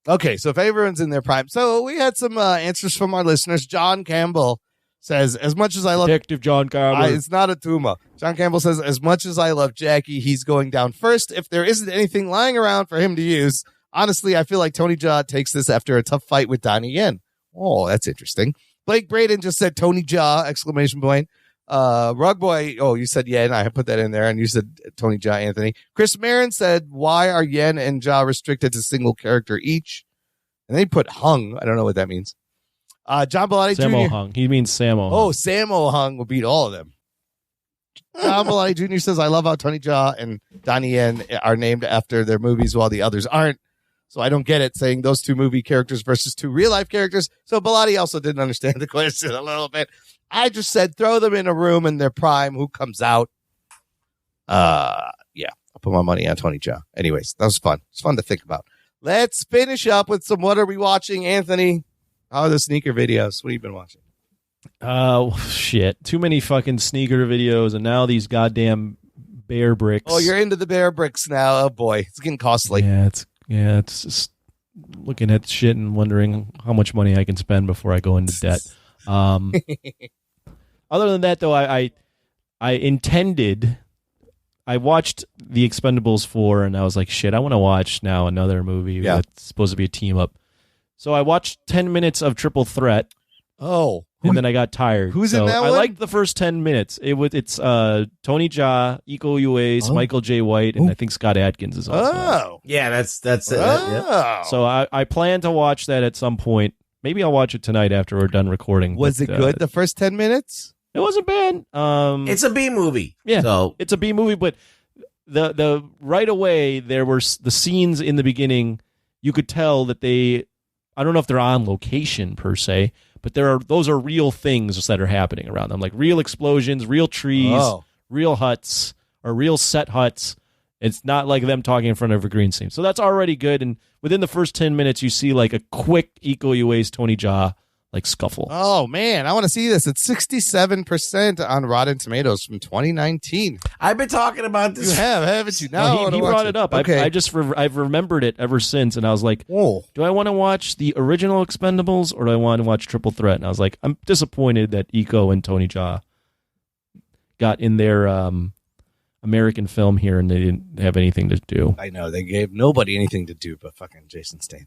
Okay, so if everyone's in their prime. So we had some answers from our listeners. John Campbell says, as much as I love Detective John Campbell. It's not a tumor. John Campbell says, as much as I love Jackie, he's going down first. If there isn't anything lying around for him to use, honestly, I feel like Tony Jaa takes this after a tough fight with Donnie Yen. Oh, that's interesting. Blake Braden just said Tony Jaa, exclamation point. Rug Boy, you said Yen. I put that in there. And you said Tony Jaa, Anthony. Chris Marin said, why are Yen and Jaa restricted to single character each? And they put Hung. I don't know what that means. John Bellotti Sammo Jr. Hung. He means Sammo Hung. Oh, Sammo Hung will beat all of them. John Bellotti Jr. says, I love how Tony Jaa and Donnie Yen are named after their movies while the others aren't. So I don't get it, saying those 2 movie characters versus 2 real-life characters. So Bellotti also didn't understand the question a little bit. I just said throw them in a room in their prime. Who comes out? I'll put my money on Tony Jaa. Anyways, that was fun. It's fun to think about. Let's finish up with some what are we watching, Anthony? How are the sneaker videos? What have you been watching? Shit. Too many fucking sneaker videos, and now these goddamn bear bricks. Oh, you're into the bear bricks now. Oh, boy. It's getting costly. Yeah, it's just looking at shit and wondering how much money I can spend before I go into debt. Other than that, though, I watched The Expend4bles 4, and I was like, shit, I want to watch now another movie that's supposed to be a team up. So I watched 10 minutes of Triple Threat. Oh. And then I got tired. Who's in that one? I liked the first 10 minutes. It's Tony Jaa, Iko Uwais, Michael J. White, and I think Scott Adkins is also. Oh. Yeah, that's it. Oh. So I plan to watch that at some point. Maybe I'll watch it tonight after we're done recording. Was it good the first 10 minutes? It wasn't bad. It's a B movie. Yeah, so it's a B movie, but the right away there were the scenes in the beginning. You could tell that they I don't know if they're on location per se, but those are real things that are happening around them, like real explosions, real trees, real huts, or real set huts. It's not like them talking in front of a green screen. So that's already good. And within the first 10 minutes, you see like a quick Iko Uwais, Tony Jaa like scuffle. Oh man, I want to see this. It's 67% on Rotten Tomatoes from 2019. I've been talking about this. You have, haven't you? No, he brought it up. Okay. I've remembered it ever since, and I was like, whoa. Do I want to watch the original Expendables or do I want to watch Triple Threat? And I was like, I'm disappointed that Iko and Tony Jaa got in their American film here and they didn't have anything to do. I know they gave nobody anything to do but fucking Jason Statham.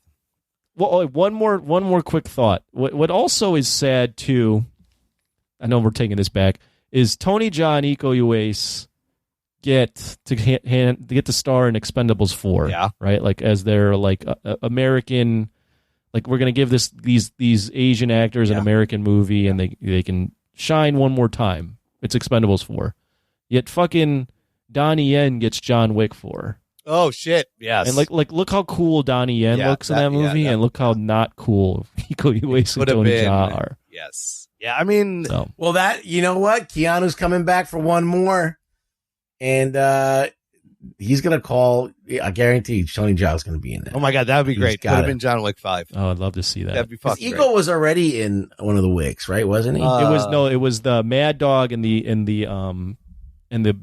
Well, one more quick thought. What also is sad too, I know we're taking this back, is Tony Jaa and Iko Uwais get to star in Expendables 4. Yeah. Right? Like as their like American, like we're gonna give these Asian actors an American movie and they can shine one more time. It's Expendables 4. Yet fucking Donnie Yen gets John Wick 4. Oh shit! Yes, and like look how cool Donnie Yen looks in that movie, and look how not cool Iko Uwais and Tony Jaa are. Yes, yeah. I mean, well, that you know what, Keanu's coming back for one more, and he's gonna call. I guarantee Tony Jaa's gonna be in there. Oh my god, that would be great. Could have been John Wick 5. Oh, I'd love to see that. That'd be fucking great. Iko was already in one of the Wicks, right? Wasn't he? It was the Mad Dog and the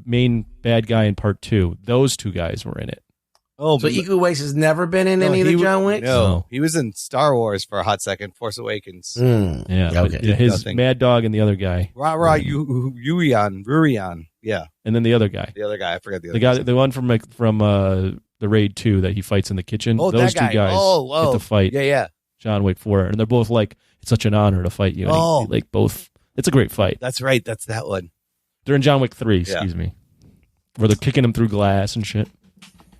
main bad guy in part 2. Those two guys were in it. Oh, so Iko Uwais has never been in any of the John Wicks? No, he was in Star Wars for a hot second, Force Awakens. Yeah, okay. His Mad Dog and the other guy. Rurian. Yeah. And then the other guy. I forget the other guy. The one from the Raid 2 that he fights in the kitchen. Oh, those that guy. Two guys get to fight. Yeah. John Wick 4. And they're both like, it's such an honor to fight you. And like both. It's a great fight. That's right. That's that one. They're in John Wick 3, excuse me. Where they're kicking him through glass and shit.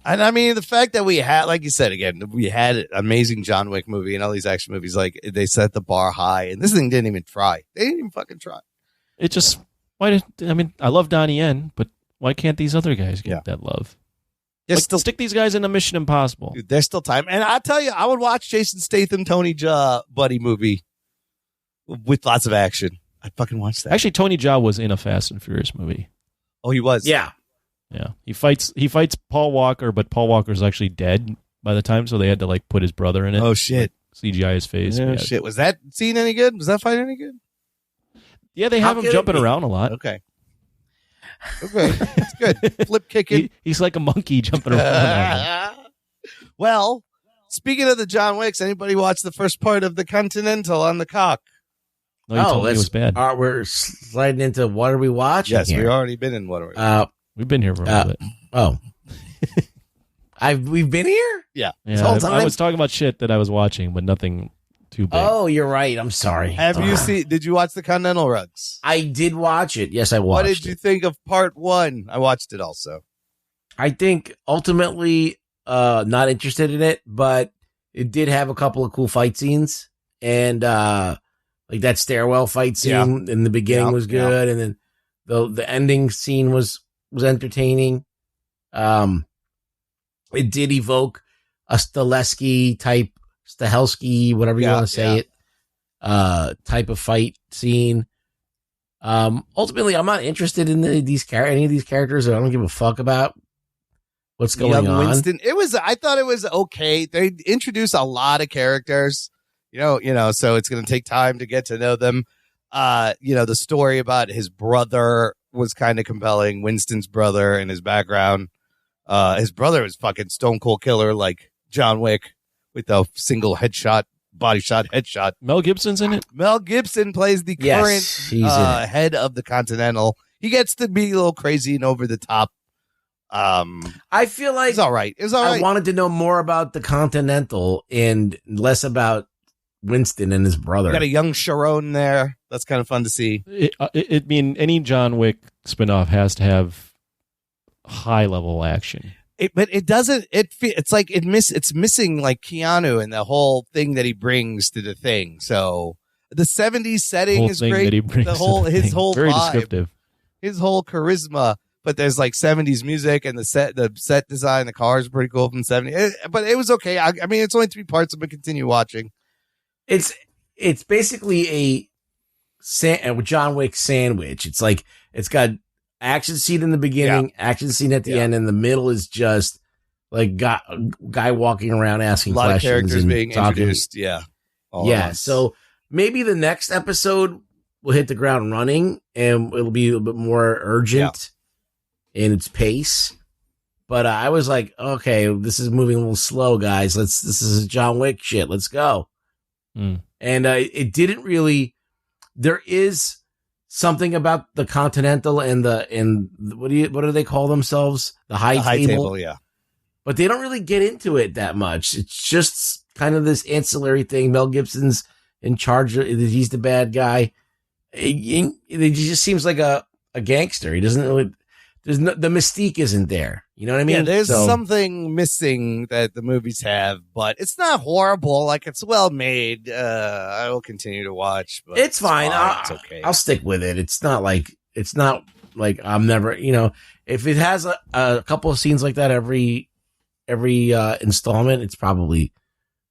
And I mean, the fact that we had, like you said, again, we had an amazing John Wick movie and all these action movies, like they set the bar high, and this thing didn't even try. They didn't even fucking try. It just, I love Donnie Yen, but why can't these other guys get that love? Stick these guys in a Mission Impossible. Dude, there's still time. And I tell you, I would watch Jason Statham, Tony Jaa buddy movie with lots of action. I'd fucking watch that. Actually, Tony Jaa was in a Fast and Furious movie. Oh, he was? Yeah. Yeah. He fights Paul Walker, but Paul Walker's actually dead by the time, so they had to like put his brother in it. Oh shit. Like, CGI his face. Yeah, shit. Was that scene any good? Was that fight any good? Yeah, they have him jumping around a lot. Okay. It's good. Flip kicking. He's like a monkey jumping around. Well, speaking of the John Wicks, anybody watch the first part of The Continental on the Cock? No, you told me it was bad. We're sliding into what are we watching? Yes, here? we've already been in what are we watching? We've been here for a little bit. Oh. We've been here? Yeah. This whole time? I was talking about shit that I was watching, but nothing too big. Oh, you're right. I'm sorry. Did you watch The Continental Rugs? I did watch it. Yes, I watched it. What did you think of part 1? I watched it also. I think ultimately not interested in it, but it did have a couple of cool fight scenes. And like that stairwell fight scene in the beginning was good. And then the ending scene was entertaining. It did evoke a Stahelski, whatever you want to say it, type of fight scene. Ultimately, I'm not interested in any of these characters. I don't give a fuck about what's going on. Winston, I thought it was okay. They introduce a lot of characters, you know, so it's going to take time to get to know them. The story about his brother was kind of compelling. Winston's brother and his background. His brother was fucking stone cold killer like John Wick with a single body shot headshot. Mel Gibson's in it. Mel Gibson plays the current head of the Continental. He gets to be a little crazy and over the top. I feel like it's all right. I wanted to know more about the Continental and less about Winston and his brother. Got a young Sharon there. That's kind of fun to see. Any John Wick spinoff has to have high level action. But it doesn't. It's like it's missing like Keanu and the whole thing that he brings to the thing. So the 70s setting is great. His whole very vibe, descriptive. His whole charisma. But there's like 70s music and the set design. The car is pretty cool from the 70s. But it was okay. I mean, it's only 3 parts. I'm gonna continue watching. It's basically a John Wick sandwich. It's like it's got action scene in the beginning, action scene at the end, and the middle is just like guy walking around asking a lot questions of characters and being talking. introduced. Yeah, So maybe the next episode will hit the ground running and it'll be a little bit more urgent in its pace. But I was like, okay, this is moving a little slow, guys. This is John Wick shit. Let's go. And it didn't really. There is something about the Continental and what do they call themselves? The high table. Yeah. But they don't really get into it that much. It's just kind of this ancillary thing. Mel Gibson's in charge. He's the bad guy. He just seems like a gangster. He doesn't really. The mystique isn't there. You know what I mean? Yeah, there's something missing that the movies have, but it's not horrible. Like, it's well made. I will continue to watch. But it's fine. It's okay. I'll stick with it. It's not like I'm never. If it has a couple of scenes like that every installment, it's probably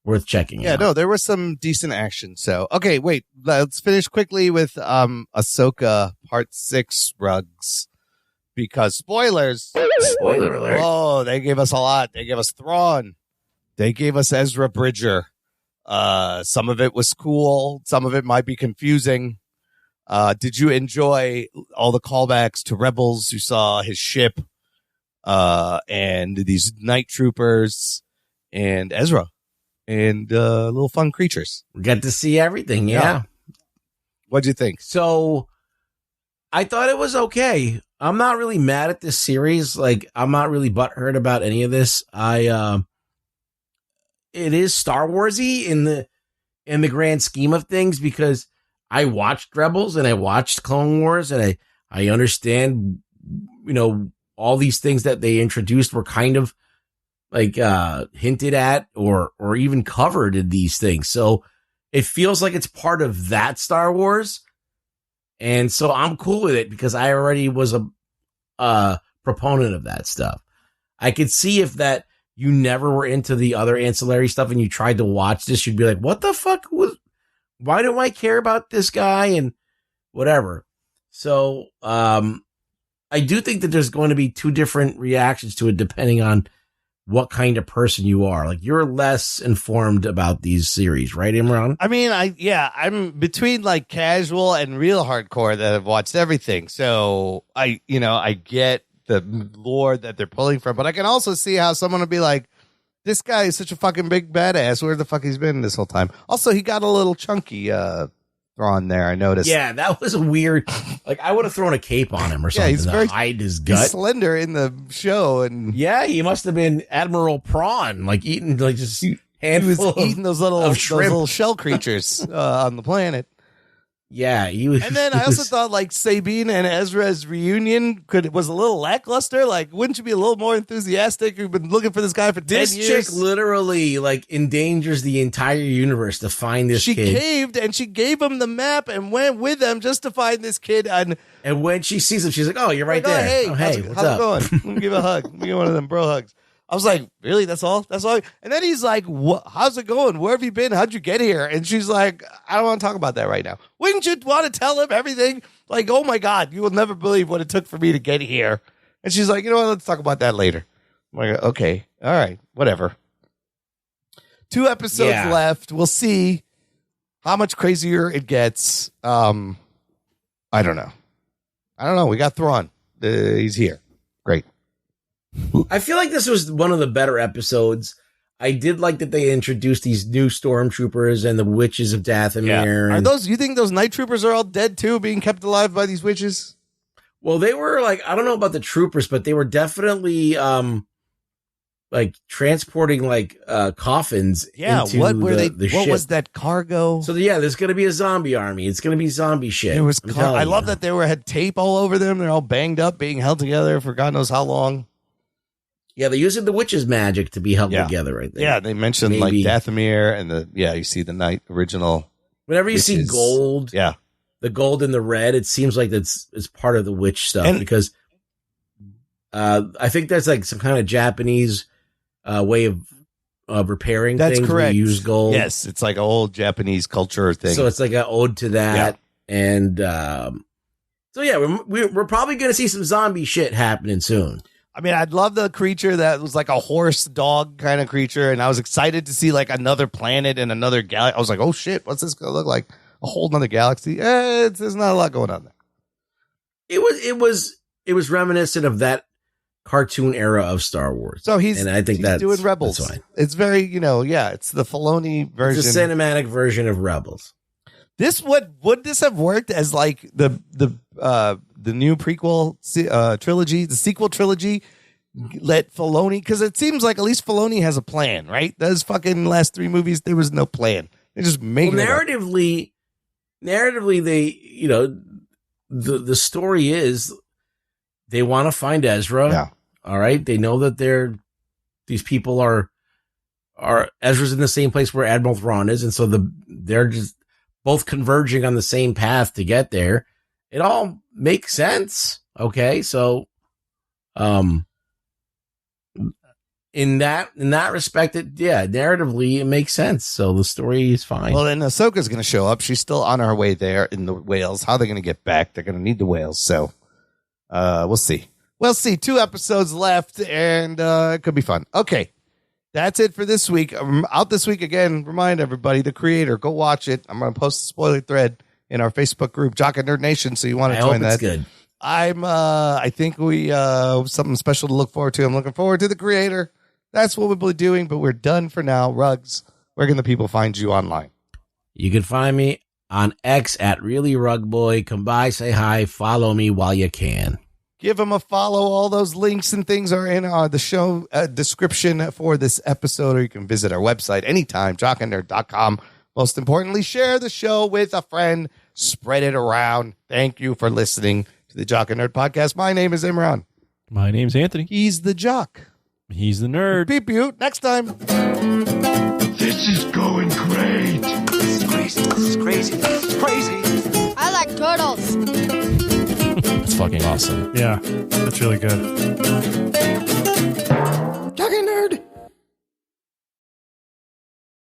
worth checking. Yeah, out. no, there was some decent action. So, okay, wait, let's finish quickly with Ahsoka Part 6 rugs. Because spoilers. Spoiler alert. Oh, they gave us a lot. They gave us Thrawn. They gave us Ezra Bridger. Some of it was cool. Some of it might be confusing. Did you enjoy all the callbacks to Rebels? You saw his ship and these night troopers and Ezra and little fun creatures. We got to see everything. Yeah. What'd you think? So I thought it was okay. I'm not really mad at this series. Like, I'm not really butthurt about any of this. It is Star Warsy in the grand scheme of things, because I watched Rebels and I watched Clone Wars and I understand, all these things that they introduced were kind of like hinted at or even covered in these things. So it feels like it's part of that Star Wars. And so I'm cool with it because I already was a proponent of that stuff. I could see if that you never were into the other ancillary stuff and you tried to watch this, you'd be like, what the fuck? Why do I care about this guy? And whatever. So I do think that there's going to be two different reactions to it depending on what kind of person you are. Like, you're less informed about these series, right, Imran? I mean, I'm between like casual and real hardcore that have watched everything. So I get the lore that they're pulling from, but I can also see how someone would be like, this guy is such a fucking big badass. Where the fuck he's been this whole time? Also, he got a little chunky thrown there, I noticed. Yeah, that was weird. Like, I would have thrown a cape on him or something to hide his gut. He's slender in the show, and yeah, he must have been Admiral Prawn, like eating like just handful. He was eating those little shell creatures on the planet. Yeah, he was. And then I also thought like Sabine and Ezra's reunion was a little lackluster. Like, wouldn't you be a little more enthusiastic? You've been looking for this guy for 10 years. This chick literally like endangers the entire universe to find this kid. She caved and she gave him the map and went with him just to find this kid. And when she sees him, she's like, "Oh, you're right there. Hey, how's it going? Let me give a hug. Let me give one of them bro hugs." I was like, really? That's all? That's all? And then he's like, how's it going? Where have you been? How'd you get here? And she's like, I don't want to talk about that right now. Wouldn't you want to tell him everything? Like, oh my God, you will never believe what it took for me to get here. And she's like, you know what? Let's talk about that later. I'm like, okay. All right. Whatever. 2 episodes left. We'll see how much crazier it gets. I don't know. We got Thrawn. He's here. Great. I feel like this was one of the better episodes. I did like that they introduced these new stormtroopers and the witches of Dathomir. Yeah. You think those night troopers are all dead too, being kept alive by these witches? Well, they were like, I don't know about the troopers, but they were definitely like transporting like coffins. Into what were they? The what ship. Was that cargo? So there's going to be a zombie army. It's going to be zombie shit. It was. I love that they had tape all over them. They're all banged up, being held together for God knows how long. Yeah, they're using the witch's magic to be held together right there. Yeah, they mentioned like Dathomir and you see the night original. Whenever you witches. see gold, the gold and the red, it seems like it's part of the witch stuff because I think there's like some kind of Japanese way of repairing That's things. correct. We use gold. Yes, it's like an old Japanese culture thing. So it's like an ode to that. Yeah. And so, yeah, we're probably going to see some zombie shit happening soon. I mean, I'd love the creature that was like a horse dog kind of creature. And I was excited to see like another planet and another galaxy. I was like, oh, shit, what's this going to look like? A whole nother galaxy? There's not a lot going on there. It was reminiscent of that cartoon era of Star Wars. So and I think that's doing Rebels. That's fine. It's very, it's the Filoni version. It's a cinematic version of Rebels. Would this have worked as like the new prequel trilogy, the sequel trilogy? Let Filoni, because it seems like at least Filoni has a plan, right? Those fucking last 3 movies, there was no plan. They just make narratively, they the story is they want to find Ezra. Yeah. All right. They know that these people are Ezra's in the same place where Admiral Thrawn is, and so they're just both converging on the same path to get there. It all makes sense. Okay, so in that respect, narratively it makes sense. So the story is fine. Well, then Ahsoka's going to show up. She's still on her way there in the whales. How are they going to get back? They're going to need the whales. So we'll see. We'll see. 2 episodes left, and it could be fun. Okay, that's it for this week. Out this week again. Remind everybody, The Creator. Go watch it. I'm going to post a spoiler thread in our Facebook group, Jock and Nerd Nation. So you want to join that? It's good. I think we something special to look forward to. I'm looking forward to The Creator. That's what we'll be doing, but we're done for now. Rugs, where can the people find you online? You can find me on X at ReallyRugBoy. Come by, say hi, follow me while you can. Give them a follow. All those links and things are in the show description for this episode, or you can visit our website anytime, jockandnerd.com. Most importantly, share the show with a friend. Spread it around. Thank you for listening to the Jock and Nerd podcast. My name is Imran. My name's Anthony. He's the Jock. He's the nerd. Beep you. Next time. This is going great. This is crazy. This is crazy. This is crazy. I like turtles. That's fucking awesome. Yeah, that's really good.